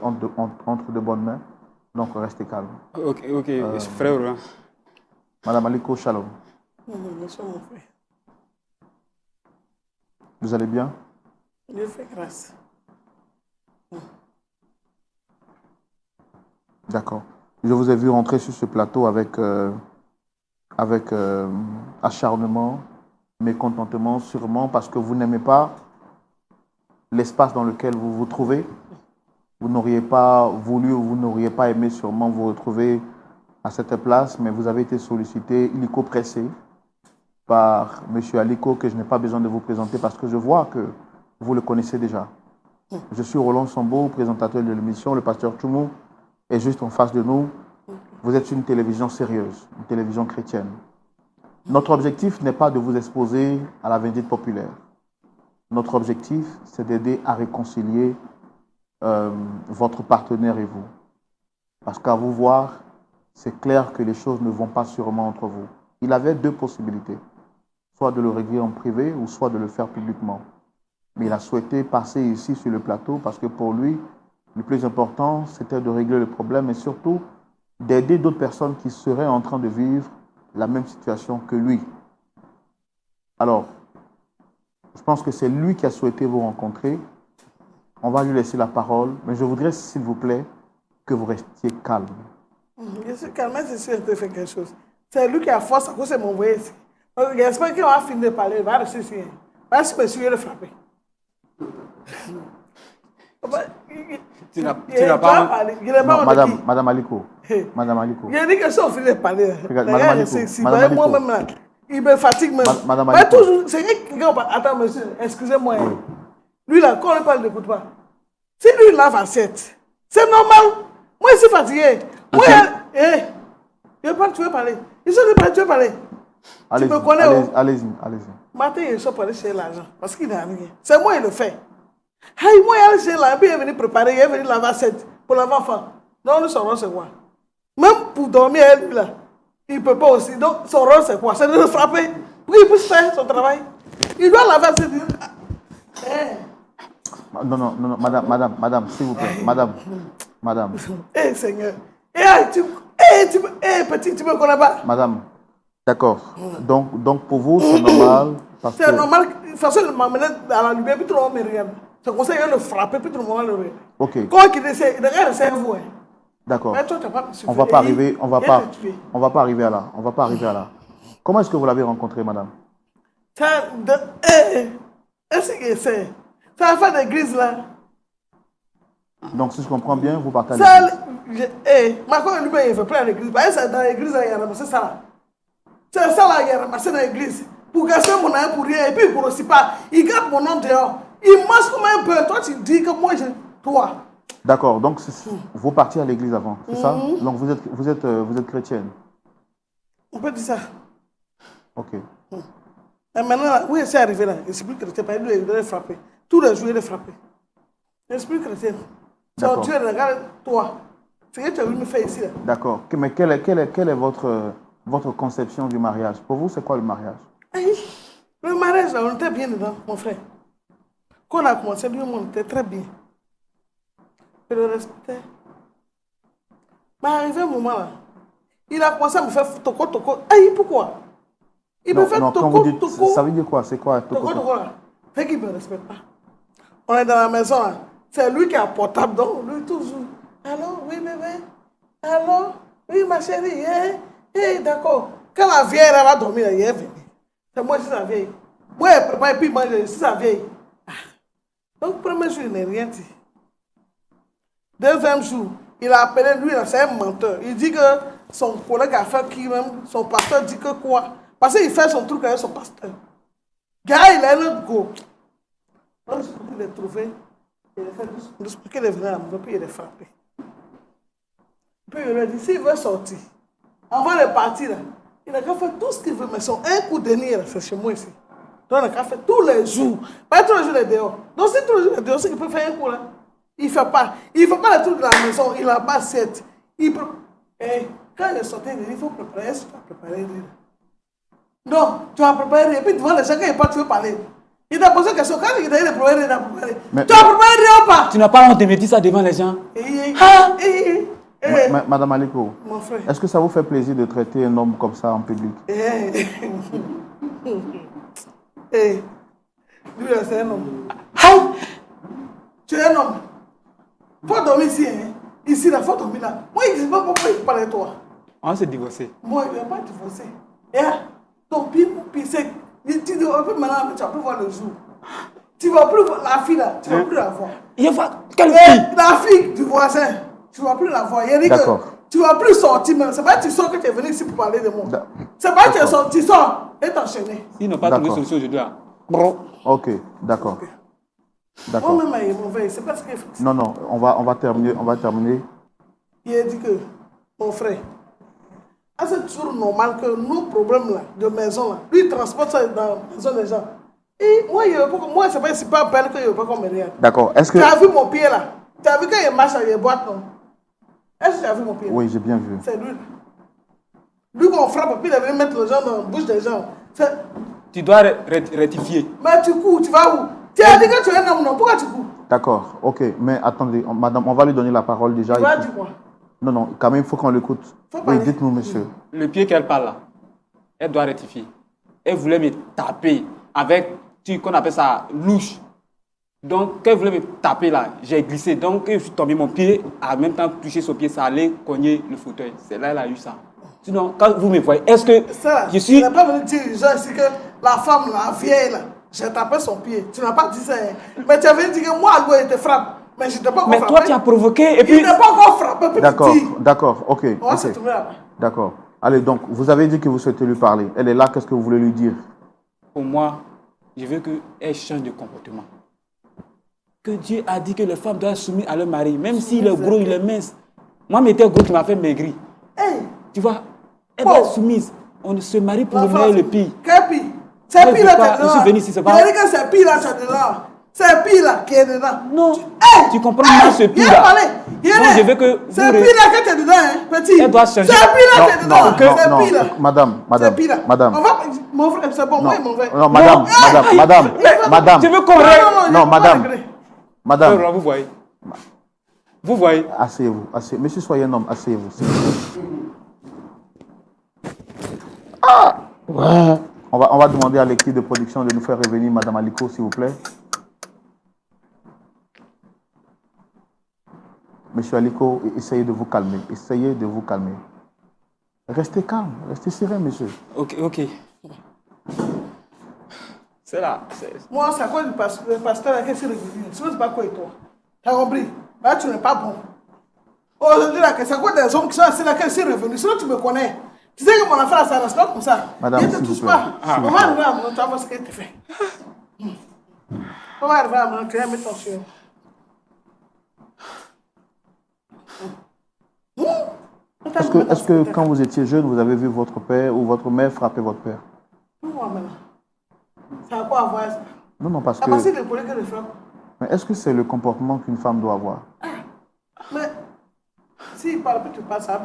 entre de bonnes mains, donc restez calme. Ok, frère. Madame Aliko, shalom. Bonsoir, mon frère. Vous allez bien? Dieu fait grâce. D'accord. Je vous ai vu rentrer sur ce plateau avec acharnement, mécontentement, sûrement parce que vous n'aimez pas l'espace dans lequel vous vous trouvez. Vous n'auriez pas voulu ou vous n'auriez pas aimé sûrement vous retrouver à cette place, mais vous avez été sollicité, illico pressé par M. Aliko, que je n'ai pas besoin de vous présenter parce que je vois que vous le connaissez déjà. Je suis Roland Sambo, présentateur de l'émission. Le pasteur Tchoumou est juste en face de nous. Vous êtes une télévision sérieuse, une télévision chrétienne. Notre objectif n'est pas de vous exposer à la vindicte populaire. Notre objectif, c'est d'aider à réconcilier votre partenaire et vous. Parce qu'à vous voir, c'est clair que les choses ne vont pas sûrement entre vous. Il avait deux possibilités, soit de le régler en privé ou soit de le faire publiquement. Mais il a souhaité passer ici sur le plateau parce que pour lui, le plus important, c'était de régler le problème et surtout d'aider d'autres personnes qui seraient en train de vivre la même situation que lui. Alors, je pense que c'est lui qui a souhaité vous rencontrer. On va lui laisser la parole, mais je voudrais, s'il vous plaît, que vous restiez calme. Je suis calme, c'est sûr qu'il fait quelque chose. C'est lui qui a force à cause de mon envoyé ici. J'espère qu'il va finir de parler, il va rester ici. Parce que monsieur le frapper. Tu n'as pas parlé. Non, Madame Aliko. Madame Aliko. Il a dit que ça, on finit de parler. Madame Aliko. Moi-même là, il me fatigue même. Madame Aliko. C'est quelqu'un qui attends, monsieur, excusez-moi. Oui. Lui là, quand on lui parle, il n'écoute pas. Si lui il lave assiette, c'est normal. Moi, je suis fatigué. Moi, tu veux parler. Il se dit, tu veux parler. Tu me connais où? Allez-y. Matin, il sort pour aller chercher l'argent. Parce qu'il n'a rien. C'est moi qui le fais. Hey, moi, il est chercher l'argent. Puis il est venu préparer, il est venu laver assiette pour l'enfant. Donc, son rôle, c'est quoi? Même pour dormir, lui là, il ne peut pas aussi. Donc, son rôle, c'est quoi? C'est de le frapper. pour qu'il puisse faire son travail. Il doit laver ses dents. Non, madame, s'il vous plaît, madame. Seigneur. Petit, tu me connais pas. Madame, d'accord. Donc pour vous, c'est normal. C'est normal. De toute façon, il m'a mené à la lumière, puis tout le monde me regarde. C'est comme ça qu'il le frapper, puis tout le monde le regarde. Ok. Quand il essaie, il regarde, c'est vous. D'accord. Mais toi, tu n'as pas On va pas arriver, on va pas arriver à là. On va pas arriver à là. Comment est-ce que vous l'avez rencontré, madame? Est-ce que c'est ça va faire d'église là? Donc, si je comprends bien, vous partagez. Ma femme lui-même, il fait plein d'église. C'est dans l'église, il a ramassé ça là. C'est ça là, il a ramassé dans l'église. Pour gâcher mon nom pour rien. Et puis, il ne grossit pas. Il garde mon nom dehors. Il mange comme un peu. Toi, tu dis que moi, je. Toi. D'accord. Donc, vous partiez à l'église avant, c'est ça? Donc, vous êtes chrétienne. On peut dire ça. Ok. Et maintenant, oui, c'est arrivé là. Il s'est plus chrétien. Il est frappé. Tous les jours, il est frappé. Il n'est plus chrétien. C'est Dieu, regarde toi. C'est ce que tu as voulu me faire ici. D'accord. Mais quelle est votre conception du mariage? Pour vous, c'est quoi le mariage? Le mariage, là, on était bien dedans, mon frère. Quand on a commencé, lui, on était très bien. Je le respectais. Mais arrivé un moment là, il a commencé à me faire toko. Pourquoi? Il me fait toko. Ça veut dire quoi? C'est quoi toko? Fait qu'il ne me respecte pas. On est dans la maison là. C'est lui qui a portable, donc lui toujours. Allô, oui bébé. Allô, oui ma chérie. D'accord. Quand la vieille elle va dormir, elle est venue. C'est moi qui suis la vieille. Moi, elle prépare et puis moi, je suis la vieille. Donc, premier jour, il n'a rien dit. Deuxième jour, il a appelé lui, c'est un menteur. Il dit que son collègue a fait qui même, son pasteur dit que quoi? Parce qu'il fait son truc avec son pasteur. Gars, il a un autre go. Donc, je l'ai trouvé. Il a fait doucement qu'il est venu à la maison, puis il est frappé. Puis il lui a dit, s'il veut sortir, avant de partir, là, il a qu'à faire tout ce qu'il veut, mais son un coup de nez, c'est chez moi ici. Donc, il a qu'à faire tous les jours. Pas tous les jours, il est dehors. Donc, si tous les jours, il est dehors, c'est qu'il peut faire un coup là. Il ne fait pas. Il ne fait pas le truc de la maison, il n'a pas cette. Quand il est sorti, il dit, il faut préparer. Est-ce que tu as préparé? Non, tu as préparé. Et puis, devant les gens, quand il part, tu veux parler. Il t'a posé une question. Quand il t'a dit de préparer, il a préparé. Tu as préparé ou pas? Tu n'as pas honte de me dire ça devant les gens. Madame Aliko, est-ce que ça vous fait plaisir de traiter un homme comme ça en public? Lui, c'est un homme. Tu es un homme. Il faut dormir ici. Ici, il faut dormir là. Moi, il ne dit pas pourquoi il parle de toi. On s'est divorcé. Moi, il n'a pas divorcé. Ton pire, c'est. Tu dis, maintenant, tu vas plus voir le jour. Tu ne vas plus voir la fille là. Tu ne vas plus la voir. Quelle fille? La fille du voisin. Tu ne vas plus la voir. Il dit que tu ne vas plus sortir même. Ce n'est pas que tu sors que tu es venu ici pour parler de moi. Ce n'est pas que tu es sorti, tu sors et t'enchaîner. Ils n'ont pas trouvé solution aujourd'hui. Ok, d'accord. Moi-même, il est mauvais. C'est parce qu'il fait. Non, on va terminer. Il a dit que, mon frère, c'est toujours normal que nos problèmes là, de maison, là, lui, il transporte ça dans la maison des gens. Et moi, c'est pas belle que je ne veux pas qu'on me regarde. D'accord. Est-ce que... Tu as vu mon pied là? Tu as vu quand il marche dans les boîtes, non? Est-ce que tu as vu mon pied là? Oui, j'ai bien vu. C'est lui. Lui, qu'on frappe, puis il avait mettre les gens dans la bouche des gens. Tu dois rectifier. Mais tu cours, tu vas où? Tu as dit que tu es un homme, non? Pourquoi tu cours? D'accord, ok. Mais attendez, madame, on va lui donner la parole déjà. Tu vas dire quoi? Non, quand même, il faut qu'on l'écoute. Oui, dites-nous, monsieur. Le pied qu'elle parle là, elle doit rectifier. Elle voulait me taper avec, qu'on appelle ça, louche. Donc, quand elle voulait me taper là, j'ai glissé. Donc, quand je suis tombé, mon pied a en même temps touché son pied, ça allait cogner le fauteuil. C'est là qu'elle a eu ça. Sinon, quand vous me voyez, est-ce que ça, je suis... Tu n'as pas venu dire genre, c'est que la femme, la vieille là, j'ai tapé son pied. Tu n'as pas dit ça. Mais tu avais dit que moi, elle te frappe. Mais je ne t'ai pas encore frappé. Mais toi, tu as provoqué et puis... Il n'est pas encore frappé. D'accord, ok. On va se trouver là-bas. D'accord. Allez, donc, vous avez dit que vous souhaitez lui parler. Elle est là, qu'est-ce que vous voulez lui dire? Pour moi, je veux qu'elle change de comportement. Que Dieu a dit que les femmes doivent être soumises à leur mari, même s'il est gros, il est mince. Moi, mais t'es gros, tu m'as fait maigrir. Tu vois, elle doit être soumise. On se marie pour le meilleur et le pire. Quel pire? C'est pire là, je suis venu ici, c'est pas... Il a dit que c'est pire là, tu es dedans. C'est pire là qui est dedans. Non, tu comprends mal ce pire là. je veux que c'est pire là que tu es dedans, hein, petit. Elle doit changer. C'est pire là que tu es dedans. C'est pire là. Madame, C'est pire là. madame. On va, mon frère, c'est bon, moi, mon frère. Non, madame, madame. Je veux qu'on règle. Non, madame. Madame. Vous voyez. Vous voyez. Asseyez-vous, asseyez. Monsieur, soyez un homme, asseyez-vous. Ah! Ouais. On va demander à l'équipe de production de nous faire revenir Madame Aliko, s'il vous plaît. Monsieur Aliko, essayez de vous calmer. Essayez de vous calmer. Restez calme, restez serein, monsieur. Ok. C'est là. Moi, c'est à quoi le pasteur qui s'est revenu? C'est pas quoi et toi? Tu as compris? Là, tu n'es pas bon. Aujourd'hui, c'est à quoi des hommes qui sont assis là qui sont revenus? Sinon, tu me connais. Tu sais que mon affaire, ça ne reste pas comme ça. Madame, ne te touche pas. On va arriver à mon tu vas voir ce que tu fais. On va arriver à mon tu vas mettre ton chien. Est-ce que quand vous étiez jeune, vous avez vu votre père ou votre mère frapper votre père? Pourquoi maintenant? Ça a quoi à voir ça? Non, parce que... C'est le collègue que le frappe. Mais est-ce que c'est le comportement qu'une femme doit avoir? Mais s'il parle, puis tu passes à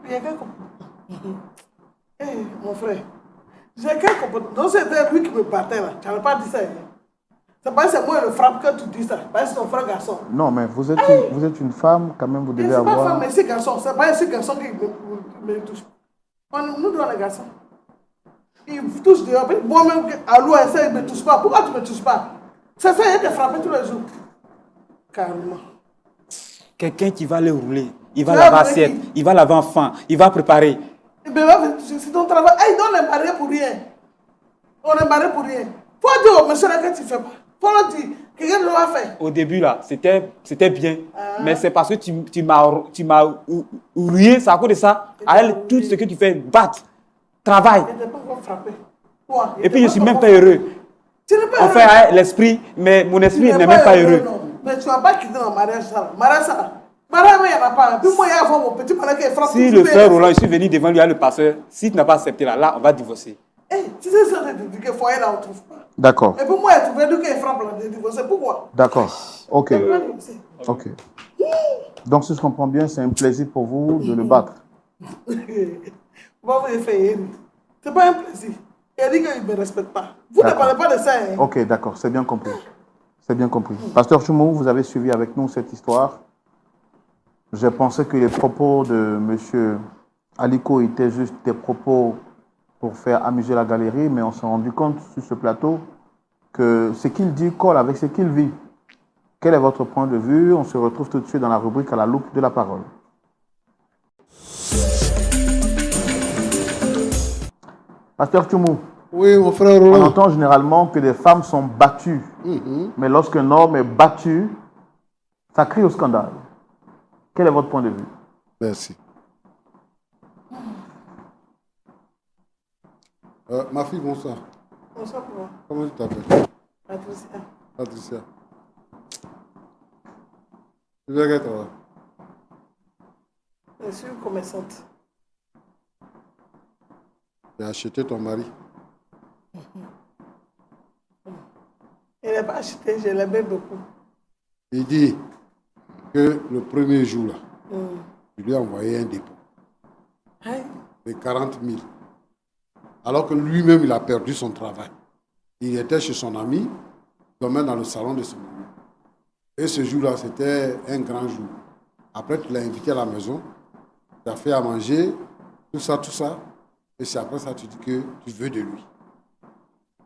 il y a quel comportement? Mon frère, j'ai quel comportement? Donc c'était lui qui me battait là. Tu n'avais pas dit ça. C'est pas c'est moi le frappe que tu dis ça. C'est ton frère garçon. Non, mais vous êtes une femme, quand même, vous devez avoir... C'est pas femme, mais c'est garçon. C'est pas ce garçon qui me touche. Nous devons les garçons. Il me touche dehors. Moi-même, à l'eau, il ne me touche pas. Pourquoi tu ne me touches pas? C'est ça, il te frappe tous les jours. Carrément. Quelqu'un qui va le rouler. Il va laver assiette. Il va laver enfant. Il va préparer. C'est ton travail. Ils donnent les mariés pour rien. On est mariés pour rien. Faut dire au monsieur là que tu ne fais pas. Faut le dire. Quelqu'un doit faire. Au début, là, c'était bien. Mais c'est parce que tu m'as rouillé, c'est à cause de ça. À elle, tout ce que tu fais, battre, travail. Je n'ai pas encore frappé. Et puis, je ne suis même pas heureux. Tu n'es pas heureux. On fait l'esprit, mais mon esprit n'est même pas heureux. Non. Mais tu ne vas pas quitter dans le mariage, ça. Mariage, ça. Mariage, il n'y en a pas. Puis moi, il y a mon petit malade qui est frappé. Si le frère Roland, je suis venu devant lui, à le pasteur, si tu n'as pas accepté là, on va divorcer. Tu sais ça, tu dis que foyer là, on ne trouve pas. D'accord. Et pour moi, tu veux dire qu'il frappe là, de divorcer. Pourquoi? D'accord. Ok. Donc, si je comprends bien, c'est un plaisir pour vous de le battre. On va vous faire. Ce n'est pas un plaisir. Il a dit qu'il ne me respecte pas. Vous ne parlez pas de ça. Hein? Ok, d'accord, c'est bien compris. C'est bien compris. Pasteur Choumou, vous avez suivi avec nous cette histoire. Je pensais que les propos de M. Aliko étaient juste des propos pour faire amuser la galerie, mais on s'est rendu compte sur ce plateau que ce qu'il dit colle avec ce qu'il vit. Quel est votre point de vue? On se retrouve tout de suite dans la rubrique à la loupe de la parole. Pasteur Choumou. Oui, mon frère Roland. On entend généralement que les femmes sont battues. Mais lorsqu'un homme est battu, ça crie au scandale. Quel est votre point de vue? Merci. Ma fille, bonsoir. Bonsoir, papa. Comment tu t'appelles? Patricia. Patricia. Tu veux que toi? Je suis commerçante. Tu as acheté ton mari? Il n'a pas acheté, je l'aimais beaucoup. Il dit que le premier jour, là, je lui ai envoyé un dépôt de 40 000. Alors que lui-même, il a perdu son travail. Il était chez son ami, dormait dans le salon de son ami. Et ce jour-là, c'était un grand jour. Après, tu l'as invité à la maison, tu as fait à manger, tout ça. Et c'est après ça que tu dis que tu veux de lui.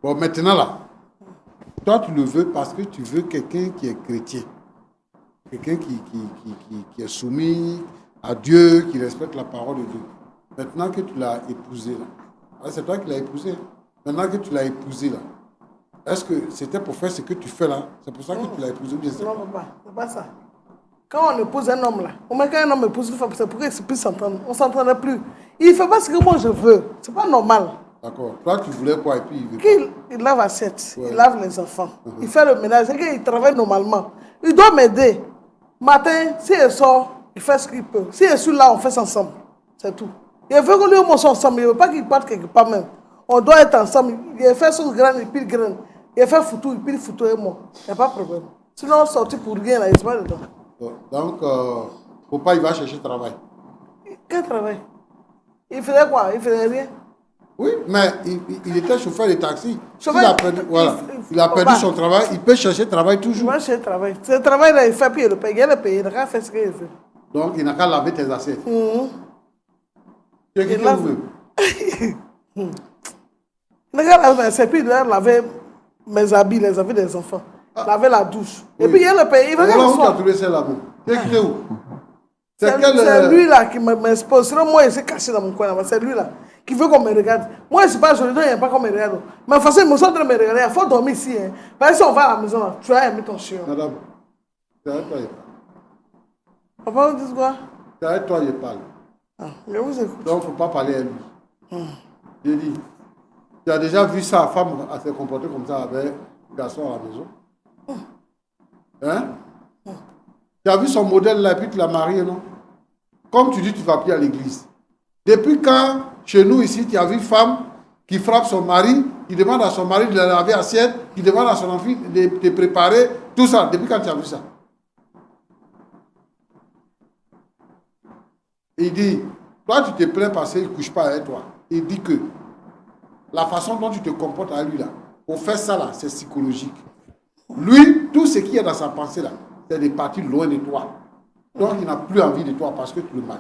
Bon, maintenant là, toi, tu le veux parce que tu veux quelqu'un qui est chrétien. Quelqu'un qui est soumis à Dieu, qui respecte la parole de Dieu. Maintenant que tu l'as épousé là, c'est toi qui l'as épousé. Maintenant que tu l'as épousé là, est-ce que c'était pour faire ce que tu fais là? C'est pour ça que tu l'as épousé? Non, papa, c'est pas ça. Quand on épouse un homme là, au moins quand un homme épouse une femme, c'est pour qu'il puisse s'entendre. On ne s'entendrait plus. Il ne fait pas ce que moi je veux. C'est pas normal. D'accord. Toi, tu voulais quoi et puis il veut qu'il lave l'assiette, il lave les enfants, il fait le ménage, il travaille normalement. Il doit m'aider. Matin, si elle sort, il fait ce qu'il peut. Si elle est là, on fait ça ensemble. C'est tout. Il veut que lui et moi soyons ensemble. Il ne veut pas qu'il parte quelque part même. On doit être ensemble. Il fait son grain, il pile grain. Il fait foutu, il pile foutu et moi. Il n'y a pas de problème. Sinon, sorti pour rien, là, il se passe dedans. Donc, papa, il va chercher travail. Quel travail? Il faisait quoi? Il faisait rien. Oui, mais il était chauffeur de taxi. Chauffeur, Il a perdu, voilà. Il a perdu son travail, il peut chercher travail Il toujours. va chercher travail. Ce travail-là, il fait, puis il le paye. Il le paye, il n'a qu'à faire ce qu'il fait. Donc, il n'a qu'à laver tes assiettes. Tu es qui Il lave. Il n'a qu'à laver mes assiettes, puis il doit laver mes habits, les habits des enfants. Laver la douche. Et puis il le paye. Il va Voilà où tu as faire trouvé celle-là. Tu es quitté où? C'est lui-là qui m'expose. Sinon, moi, il s'est caché dans mon coin là-bas. C'est lui-là qui veut qu'on me regarde. Moi, je ne suis pas joli, donc il n'y a pas qu'on me regarde. Mais de toute façon, ils me sont en train de me regarder. Il faut dormir ici. Hein. Parce que si on va à la maison, là, tu vas aimer ton chien. Madame, c'est avec toi je parle. Papa, vous dites quoi? C'est avec toi je parle. Ah, je vous écoute. Donc, il ne faut pas parler à lui. J'ai dit, tu as déjà vu sa femme se comporter comme ça avec un garçon à la maison? Hein? Tu as vu son modèle là, et puis tu l'as marié, non? Comme tu dis, tu ne vas plus à l'église. Depuis quand, chez nous ici, tu as vu une femme qui frappe son mari, qui demande à son mari de laver l'assiette, qui demande à son enfant de préparer, tout ça. Depuis quand tu as vu ça? Il dit, toi tu te plains parce qu'il ne couche pas avec toi. Il dit que la façon dont tu te comportes avec lui là, pour faire ça là, c'est psychologique. Lui, tout ce qui est dans sa pensée là, c'est de partir loin de toi. Donc il n'a plus envie de toi parce que tu le maries.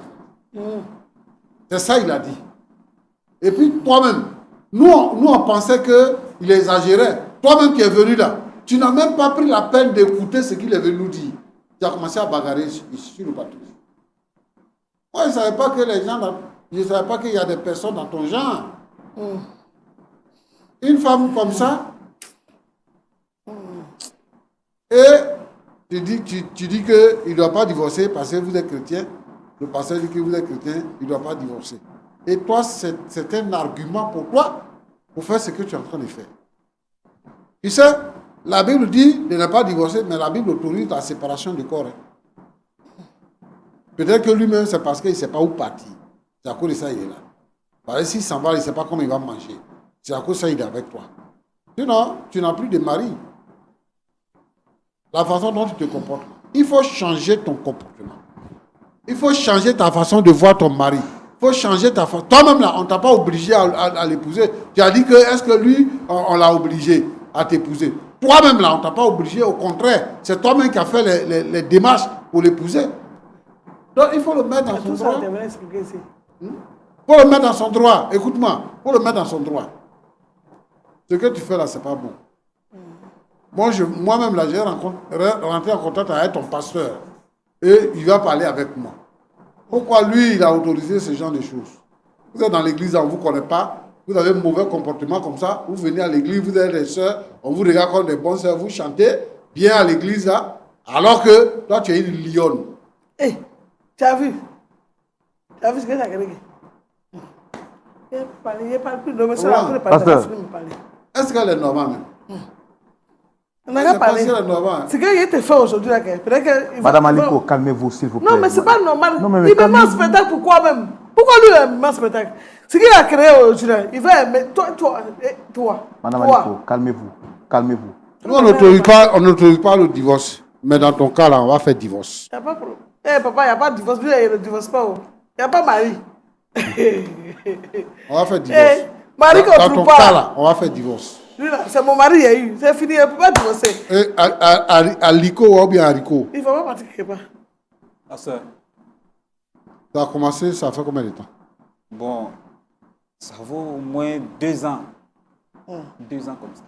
C'est ça il a dit. Et puis toi-même, nous on pensait qu'il exagérait. Toi-même qui es venu là, tu n'as même pas pris la peine d'écouter ce qu'il est venu nous dire. Tu as commencé à bagarrer sur le bateau. Moi, je ne savais pas que les gens, je ne savais pas qu'il y a des personnes dans ton genre. Une femme comme ça, et tu dis qu'il ne doit pas divorcer parce que vous êtes chrétien. Le pasteur dit que vous êtes chrétien, il ne doit pas divorcer. Et toi, c'est un argument pour toi, pour faire ce que tu es en train de faire. Tu sais, la Bible dit de ne pas divorcer, mais la Bible autorise la séparation du corps. Peut-être que lui-même, c'est parce qu'il ne sait pas où partir. C'est à cause de ça qu'il est là. Parce que s'il s'en va, il ne sait pas comment il va manger. C'est à cause de ça qu'il est avec toi. Sinon, tu n'as plus de mari. La façon dont tu te comportes. Il faut changer ton comportement. Il faut changer ta façon de voir ton mari. Il faut changer ta façon. Toi-même, là, on ne t'a pas obligé à l'épouser. Tu as dit que, est-ce que lui, on l'a obligé à t'épouser? Toi-même, là, on ne t'a pas obligé. Au contraire, c'est toi-même qui as fait les démarches pour l'épouser. Donc, il faut le mettre dans son droit. Il faut le mettre dans son droit. Écoute-moi, il faut le mettre dans son droit. Ce que tu fais là, c'est pas bon. Moi-même, là, j'ai rentré en contact avec ton pasteur. Et il va parler avec moi. Pourquoi lui, il a autorisé ce genre de choses? Vous êtes dans l'église, on ne vous connaît pas. Vous avez un mauvais comportement comme ça. Vous venez à l'église, vous êtes des sœurs. On vous regarde comme des bonnes sœurs. Vous chantez bien à l'église, là. Alors que toi, tu es une lionne. Hé, tu as vu? Tu as vu ce que j'ai agrégé? Il parle plus de moi. Est-ce qu'elle est normale même? On n'a qu'à parler. C'est qu'il te fait aujourd'hui. Madame Aliko, calmez-vous s'il vous plaît. Non, mais c'est pas normal. Non, mais il me met en spectacle pourquoi même? Pourquoi lui il me met en spectacle? Ce qu'il a créé aujourd'hui, il va aimer. Toi. Madame Aliko, calmez-vous. Calmez-vous. Nous, on n'autorise pas le divorce. Mais dans ton cas, là, on va faire divorce. Il n'y a pas de problème. Eh, papa, il n'y a pas de divorce. Lui, il ne divorce pas. Il n'y a pas mari. On va faire divorce. Mari qu'on dans trouve ton pas. cas, là, on va faire divorce. Lui, là, c'est mon mari, il y a eu. C'est fini, il ne peut pas divorcer. Et à Lico ou bien à Rico? Il ne faut pas partir quelque part. Ah, ça. Ça a commencé, ça fait combien de temps? Bon, ça vaut au moins 2 ans. 2 ans comme ça.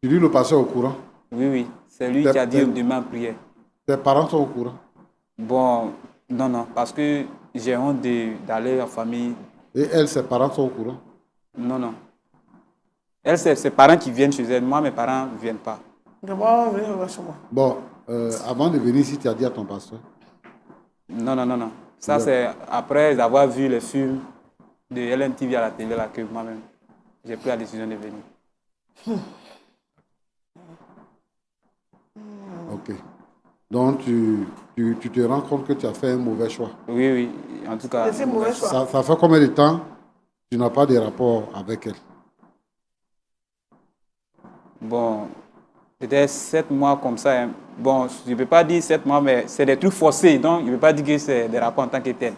Tu dis le pasteur au courant? Oui. C'est lui qui a dit demain prière. Tes parents sont au courant? Bon, non, parce que j'ai honte d'aller en famille. Et elle, ses parents sont au courant? Non. Elle, c'est ses parents qui viennent chez elle. Moi, mes parents ne viennent pas. D'abord, venez chez moi. Bon, avant de venir ici, tu as dit à ton pasteur? Non. Ça, c'est après avoir vu les films de LNTV à la télé là, que moi-même, j'ai pris la décision de venir. Ok. Donc, tu te rends compte que tu as fait un mauvais choix? Oui. En tout cas, C'est un mauvais choix. Ça fait combien de temps tu n'as pas de rapport avec elle? Bon, peut-être 7 mois comme ça, hein, Bon, je ne peux pas dire 7 mois, mais c'est des trucs forcés. Donc, je ne peux pas dire que c'est des rapports en tant que tel.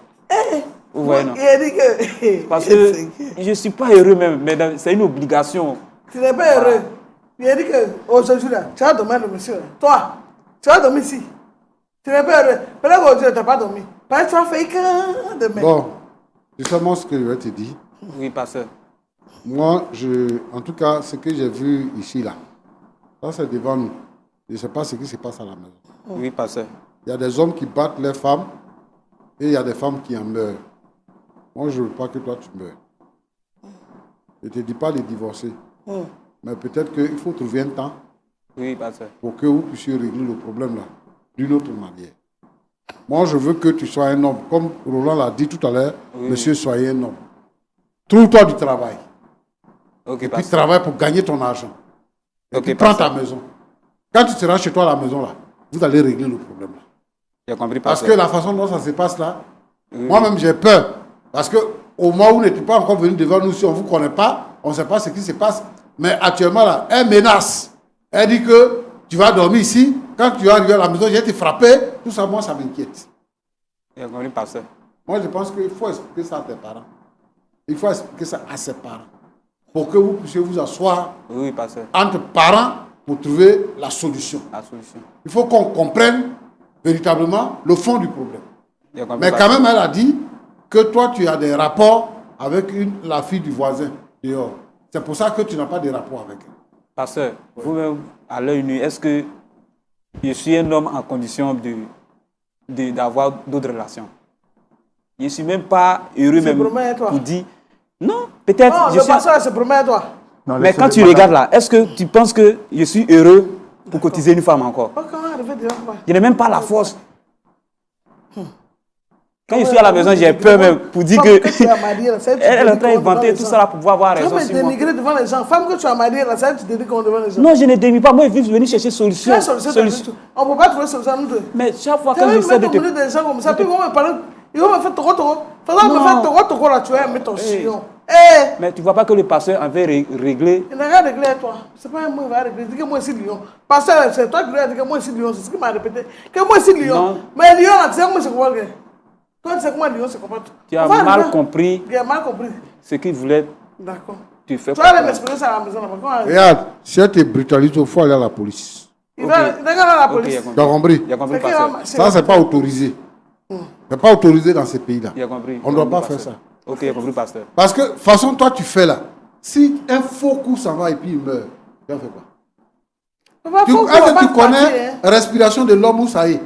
Vous voyez, non? Il a dit que... Parce que je ne suis pas heureux même, mais c'est une obligation. Tu n'es pas heureux. Il a dit qu'aujourd'hui, tu vas dormir le monsieur. Toi, tu vas dormir ici. Tu n'es pas heureux. Peut-être qu'aujourd'hui, tu n'as pas dormi. Parce que tu vas faire qu'un demain. Bon, c'est seulement ce que je vais te dire. Oui, pasteur. Moi, en tout cas, ce que j'ai vu ici, là, ça c'est devant nous. Je ne sais pas ce qui se passe à la maison. Oui, pasteur. Il y a des hommes qui battent les femmes et il y a des femmes qui en meurent. Moi, je ne veux pas que toi tu meurs. Je ne te dis pas de divorcer. Mais peut-être qu'il faut trouver un temps Oui, pasteur. pour que vous puissiez régler le problème là d'une autre manière. Moi, je veux que tu sois un homme. Comme Roland l'a dit tout à l'heure, monsieur, soyez un homme. Trouve-toi du travail. Ok, Et puis pasteur. travaille pour gagner ton argent. Et Ok, puis prends pasteur. ta maison. Quand tu seras chez toi à la maison là, vous allez régler le problème là. J'ai compris, Parce pasteur. que la façon dont ça se passe là, moi-même j'ai peur. Parce que au moment où vous n'êtes pas encore venu devant nous, si on ne vous connaît pas, on ne sait pas ce qui se passe. Mais actuellement là, elle menace. Elle dit que tu vas dormir ici. Quand tu vas arriver à la maison, je vais te frapper. Tout ça, moi, ça m'inquiète. J'ai compris, pasteur. Moi, je pense qu'il faut expliquer ça à tes parents. Il faut expliquer ça à ses parents. Pour que vous puissiez vous asseoir Oui, pasteur. entre parents pour trouver la solution. La solution. Il faut qu'on comprenne véritablement le fond du problème. J'ai compris, Mais quand pasteur. même, elle a dit que toi, tu as des rapports avec la fille du voisin dehors. C'est pour ça que tu n'as pas de rapport avec elle. Pasteur, vous-même, à l'œil nu, est-ce que je suis un homme en condition d'avoir d'autres relations? Je ne suis même pas heureux même promets, toi. pour dire... Non, peut-être... Non, je le suis... pasteur se promet à toi. Non, Mais laissez-le, quand tu madame. regardes là, est-ce que tu penses que je suis heureux pour cotiser une femme encore? Oh, comment arriver devant moi? Je n'ai même pas la force. Quand je suis à la maison, j'ai peur même pour dire que... Femme tu as mariée, là, ça, tu Elle est en te train dénies d'inventer devant tout les ça là gens. pour pouvoir avoir Tu raison vas me sur moi. dénigrer devant les gens. Femme que tu as mariée, là, ça, tu te dénies devant les gens. Non, je ne dénie pas. Moi, je suis venu chercher solution. Quelle solution t'as dit? On ne peut pas trouver solution nous deux. Mais chaque fois Tu que vas j'essaie de mettre au milieu te... des gens comme ça, puis ils vont me parler. Ils vont me faire toro. Faisant me faire toro là, tu vas mettre ton chignon. Mais tu ne vois pas que le pasteur avait réglé... Il n'a rien réglé à toi. C'est pas moi qui va régler. Dis que moi, c'est Lyon. Pasteur, c'est toi qui lui as dit que moi, c'est Lyon. C'est ce qu'il m'a répété. Que moi, c'est Lyon. Non. Mais Lyon, là, tu sais comment c'est comment. Toi, tu sais comment Lyon se comporte. Tu as mal compris Tu as mal compris. ce qu'il voulait D'accord. te faire. Tu vas aller m'expliquer ça à la maison là-bas. Regarde, si elle te brutalise, il faut aller à la police. Il va aller à la Ok, police. j'ai Tu as compris? J'ai compris, C'est qui pasteur. va Ça, c'est pas autorisé. C'est pas autorisé dans ces pays-là. J'ai compris. On ne doit pas faire ça. Ok, j'ai compris, pasteur. Parce que, de toute façon, toi, tu fais là. Si un faux coup s'en va et puis il meurt, tu vas faire quoi? Est-ce que tu connais respiration de l'homme où ça est?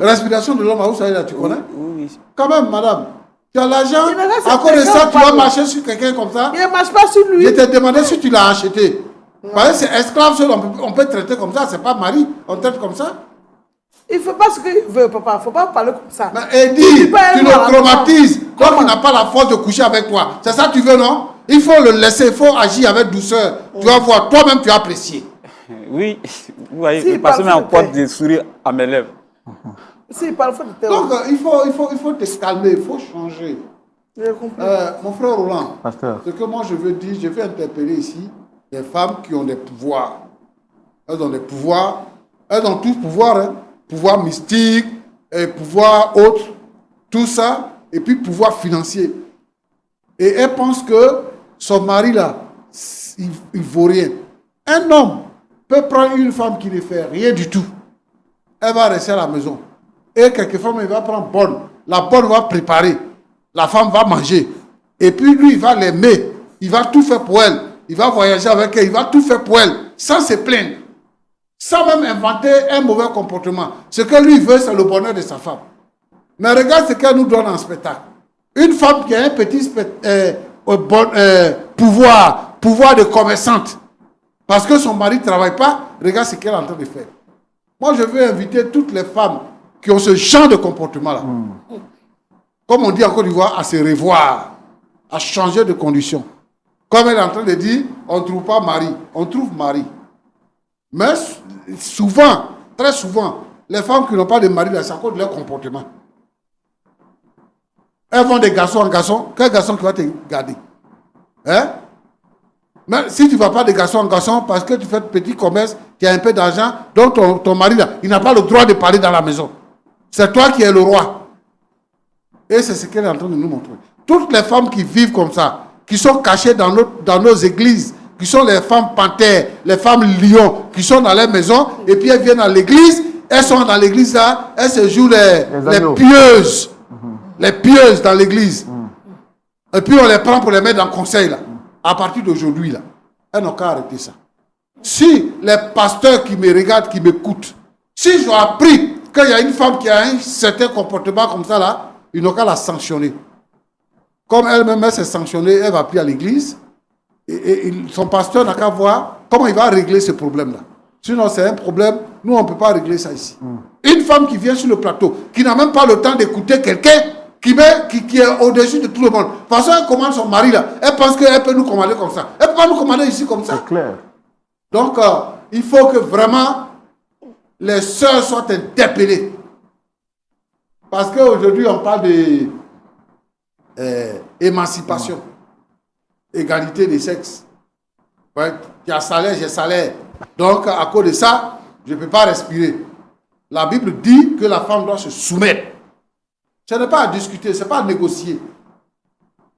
Respiration de l'homme où ça est là, tu connais? Oui, oui. Quand même, madame. Tu as l'argent, Il reste à cause de quelqu'un ça, tu vas parle. marcher sur quelqu'un comme ça. Il ne marche pas sur lui. Je t'ai demandé si tu l'as acheté. Parce que c'est esclave seul, on peut traiter comme ça, c'est pas mari, on traite comme ça. Il ne fait pas ce qu'il veut, papa. Il ne faut pas parler comme ça. Mais Eddie, pas tu un le malade. traumatises. Toi qui Comment? n'as pas la force de coucher avec toi. C'est ça que tu veux, non? Il faut le laisser, il faut agir avec douceur. Tu vas voir, toi-même tu as apprécié. Oui, vous voyez, Si, le pasteur parle, met encore s'il te plaît. des sourires à mes lèvres. S'il parle, il faut te Donc taire. il faut te calmer, il faut changer. J'ai compris. Mon frère Roland, Pasteur. ce que moi je veux dire, je veux interpeller ici des femmes qui ont des pouvoirs. Elles ont des pouvoirs, elles ont tous pouvoir, hein. Pouvoir mystique, et pouvoir autre, tout ça, et puis pouvoir financier. Et elles pensent que son mari là, il vaut rien. Un homme peut prendre une femme qui ne fait rien du tout. Elle va rester à la maison. Et quelquefois, il va prendre bonne. La bonne va préparer. La femme va manger. Et puis lui, il va l'aimer. Il va tout faire pour elle. Il va voyager avec elle. Il va tout faire pour elle. Sans se plaindre. Sans même inventer un mauvais comportement. Ce que lui veut, c'est le bonheur de sa femme. Mais regarde ce qu'elle nous donne en spectacle. Une femme qui a un petit pouvoir de commerçante. Parce que son mari ne travaille pas, regarde ce qu'elle est en train de faire. Moi, je veux inviter toutes les femmes qui ont ce genre de comportement-là. Comme on dit en Côte d'Ivoire, à se revoir, à changer de condition. Comme elle est en train de dire, on ne trouve pas mari, on trouve mari. Mais souvent, très souvent, les femmes qui n'ont pas de mari, c'est à cause de leur comportement. Elles vont de garçon en garçon, quel garçon qui va te garder? Hein? Mais si tu ne vas pas de garçon en garçon parce que tu fais petit commerce, tu as un peu d'argent, donc ton mari, là, il n'a pas le droit de parler dans la maison. C'est toi qui es le roi. Et c'est ce qu'elle est en train de nous montrer. Toutes les femmes qui vivent comme ça, qui sont cachées dans nos églises, qui sont les femmes panthères, les femmes lions, qui sont dans les maisons, et puis elles viennent à l'église, elles sont dans l'église là, elles se jouent les pieuses. Les pieuses dans l'église. Et puis on les prend pour les mettre dans le conseil là. À partir d'aujourd'hui là, elles n'ont qu'à arrêter ça. Si les pasteurs qui me regardent, qui m'écoutent, si j'ai appris qu'il y a une femme qui a un certain comportement comme ça là, ils n'ont qu'à la sanctionner. Comme elle-même elle s'est sanctionnée, elle va plus à l'église. Et son pasteur n'a qu'à voir comment il va régler ce problème-là. Sinon, c'est un problème. Nous, on ne peut pas régler ça ici. Une femme qui vient sur le plateau, qui n'a même pas le temps d'écouter quelqu'un qui est au-dessus de tout le monde. De toute façon, elle commande son mari là. Elle pense qu'elle peut nous commander comme ça. Elle ne peut pas nous commander ici comme ça. C'est clair. Donc, il faut que vraiment les sœurs soient interpellées. Parce qu'aujourd'hui, on parle d'émancipation. Égalité des sexes. Ouais, tu as salaire, j'ai salaire. Donc, à cause de ça, je ne peux pas respirer. La Bible dit que la femme doit se soumettre. Ce n'est pas à discuter, ce n'est pas à négocier.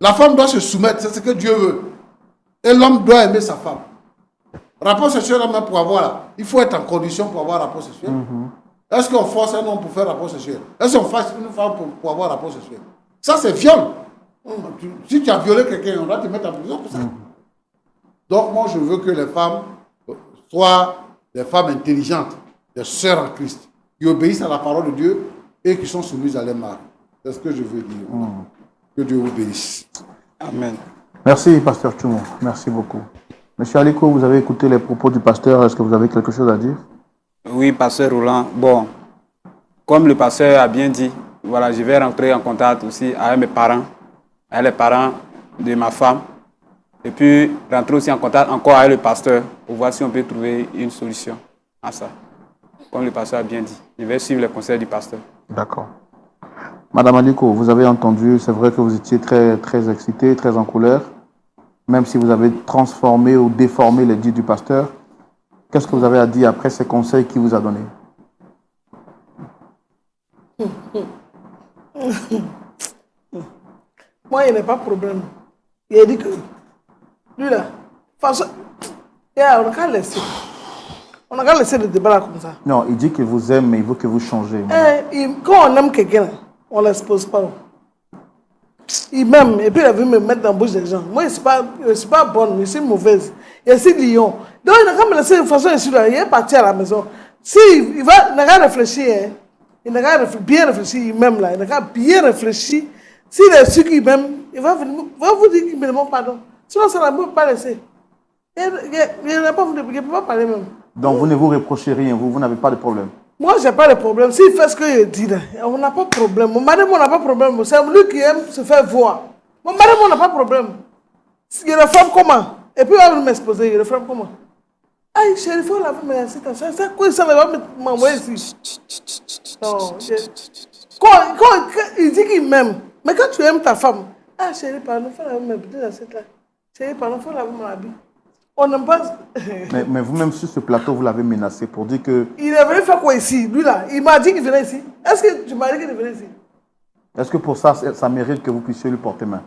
La femme doit se soumettre, c'est ce que Dieu veut. Et l'homme doit aimer sa femme. Rapport sexuel, même pour avoir là, il faut être en condition pour avoir rapport sexuel. Est-ce qu'on force un homme pour faire rapport sexuel? Est-ce qu'on force une femme pour avoir rapport sexuel? Ça, c'est viol. Si tu as violé quelqu'un, on doit te mettre en prison pour ça. Donc, moi, je veux que les femmes soient des femmes intelligentes, des sœurs en Christ, qui obéissent à la parole de Dieu et qui sont soumises à leur mari. C'est ce que je veux dire. Que Dieu vous bénisse. Amen. Merci, pasteur Tchoumo. Merci beaucoup. Monsieur Aliko, vous avez écouté les propos du pasteur. Est-ce que vous avez quelque chose à dire? Oui, pasteur Roland. Bon, comme le pasteur a bien dit, voilà, je vais rentrer en contact aussi avec mes parents, avec les parents de ma femme, et puis rentrer aussi en contact encore avec le pasteur pour voir si on peut trouver une solution à ça. Comme le pasteur a bien dit, je vais suivre les conseils du pasteur. D'accord. Madame Aliko, vous avez entendu, c'est vrai que vous étiez très, très excitée, très en colère, même si vous avez transformé ou déformé les dits du pasteur. Qu'est-ce que vous avez à dire après ces conseils qu'il vous a donnés? Moi, il n'y a pas de problème. Il a dit que lui là, façon, on n'a qu'à laisser. On n'a qu'à laisser le débat là comme ça. Non, il dit qu'il vous aime, mais il veut que vous changez. Quand on aime quelqu'un, on ne l'expose pas. Il m'aime, et puis il a vu me mettre dans la bouche des gens. Moi, je ne suis pas bonne, je suis mauvaise. Je suis lion. Donc, il n'a qu'à me laisser de façon ici là. Il est parti à la maison. Si il n'a qu'à réfléchir, il n'a qu'à bien réfléchir, il m'aime là. Il n'a qu'à bien réfléchir. S'il est sûr qu'il m'aime, il va vous dire qu'il me demande pardon. Sinon, ça ne peut pas laisser. Il ne peut pas parler même. Donc, vous ne vous reprochez rien, vous n'avez pas de problème. Moi, je n'ai pas de problème. S'il fait ce que je dis, là, on n'a pas de problème. Mon mari, on n'a pas de problème. C'est lui qui aime se faire voir. Mon mari, on n'a pas de problème. Il y a une femme comment? Et puis, il va m'exposer. Il y a une femme comment? Aïe, chérie, il faut la faire me c'est quoi ça? Il va m'envoyer ici. Non, quand il dit qu'il m'aime, mais quand tu aimes ta femme, ah, chérie, pardon, il faut la me petite assiette là. Chérie, pardon, il faut laver mon habit. On n'aime pas. mais vous-même sur ce plateau, vous l'avez menacé pour dire que... Il est venu faire quoi ici? Lui là, il m'a dit qu'il venait ici. Est-ce que tu m'as dit qu'il venait ici? Est-ce que pour ça, ça mérite que vous puissiez lui porter main?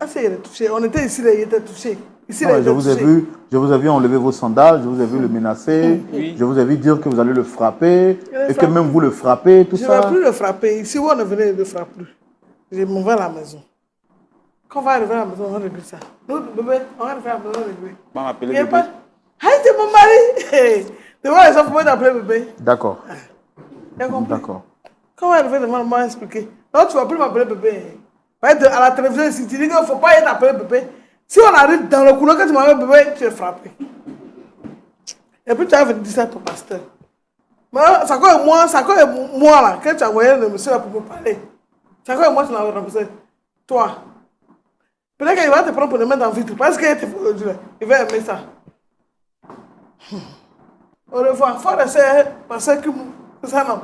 Ah, c'est, il est touché. On était ici, là, il était touché. Ici, là, je vous ai vu enlever vos sandales, je vous ai vu le menacer, je vous ai vu dire que vous allez le frapper, et que même vous le frappez, tout ça. Je ne vais plus le frapper. Ici où on est venu, il ne le frappe plus. Je m'en vais à la maison. Quand on va arriver à la maison, on va régler ça. Nous, bébé, on va arriver à la maison, on va régler. On va m'appeler bébé. Aïe, c'est mon mari. Devant les enfants, on va t'appeler bébé. D'accord. Tu as compris? D'accord. Quand on va arriver devant, on va expliquer. Non, tu ne vas plus m'appeler bébé. À la télévision, si tu dis qu'il ne faut pas t'appeler bébé, si on arrive dans le couloir, quand tu m'appelles bébé, tu es frappé. Et puis tu as dit ça à ton pasteur. Mais ça quoi moi là, quand tu as envoyé le monsieur là pour me parler, ça quoi moi tu l'as remplacé? Toi. Peut-être qu'il va te prendre pour te mettre en vitre. Parce qu'il était aujourd'hui là. Il va aimer ça. Au revoir. Il faut rester parce que c'est ça non.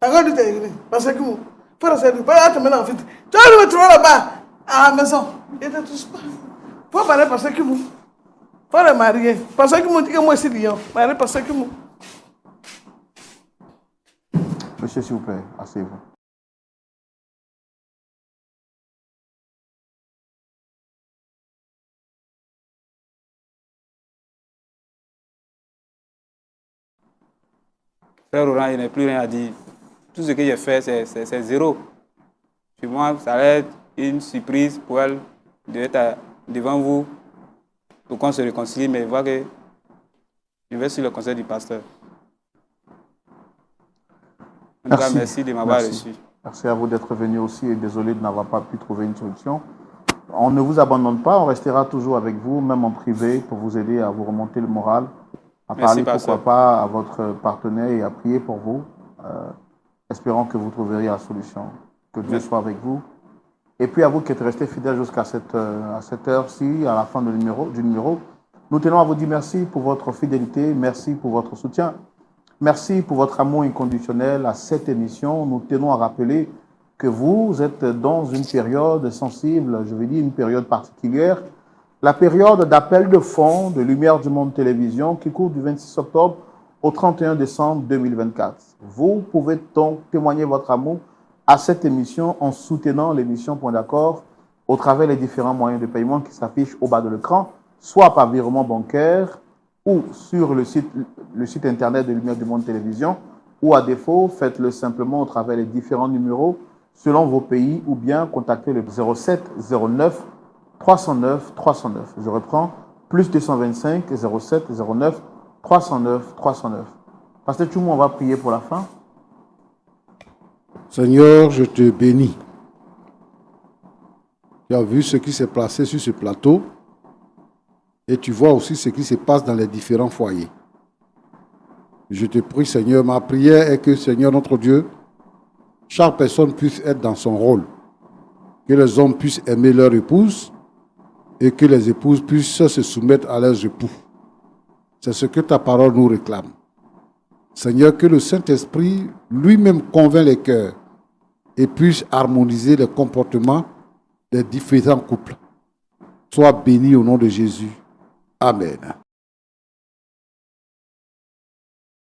D'accord, tu t'es venu. Parce que il faut rester. Il va te mettre en vitre. Tu vas me trouver là-bas à la maison. Il ne te touche pas. Il faut parler parce que il faut le marier. Parce que dit que moi c'est lion. Marier parce que Monsieur, s'il vous plaît, asseyez-vous. Frère Laurent, il n'y a plus rien à dire. Tout ce que j'ai fait, c'est zéro. Pour moi, ça va être une surprise pour elle d'être devant vous pour qu'on se réconcilie, mais voir que je vais sur le conseil du pasteur. En tout cas, merci de m'avoir reçu. Merci à vous d'être venu aussi et désolé de n'avoir pas pu trouver une solution. On ne vous abandonne pas, on restera toujours avec vous, même en privé, pour vous aider à vous remonter le moral, à parler pourquoi pas à votre partenaire et à prier pour vous, espérant que vous trouverez la solution. Que Dieu soit avec vous. Et puis à vous qui êtes restés fidèles jusqu'à cette heure-ci, à la fin du numéro, nous tenons à vous dire merci pour votre fidélité, merci pour votre soutien, merci pour votre amour inconditionnel à cette émission. Nous tenons à rappeler que vous êtes dans une période sensible, je veux dire une période particulière, la période d'appel de fonds de Lumière du Monde Télévision qui court du 26 octobre au 31 décembre 2024. Vous pouvez donc témoigner votre amour à cette émission en soutenant l'émission Point d'accord au travers des différents moyens de paiement qui s'affichent au bas de l'écran, soit par virement bancaire ou sur le site internet de Lumière du Monde Télévision, ou à défaut, faites-le simplement au travers des différents numéros selon vos pays ou bien contactez le 07 09 309 309. Je reprends, plus 225 07 09 309 309. Pasteur Tchoumou, on va prier pour la fin. Seigneur, je te bénis. Tu as vu ce qui s'est passé sur ce plateau et tu vois aussi ce qui se passe dans les différents foyers. Je te prie, Seigneur, ma prière est que, Seigneur notre Dieu, chaque personne puisse être dans son rôle. Que les hommes puissent aimer leur épouse et que les épouses puissent se soumettre à leurs époux. C'est ce que ta parole nous réclame. Seigneur, que le Saint-Esprit lui-même convainc les cœurs et puisse harmoniser les comportements des différents couples. Sois béni au nom de Jésus. Amen.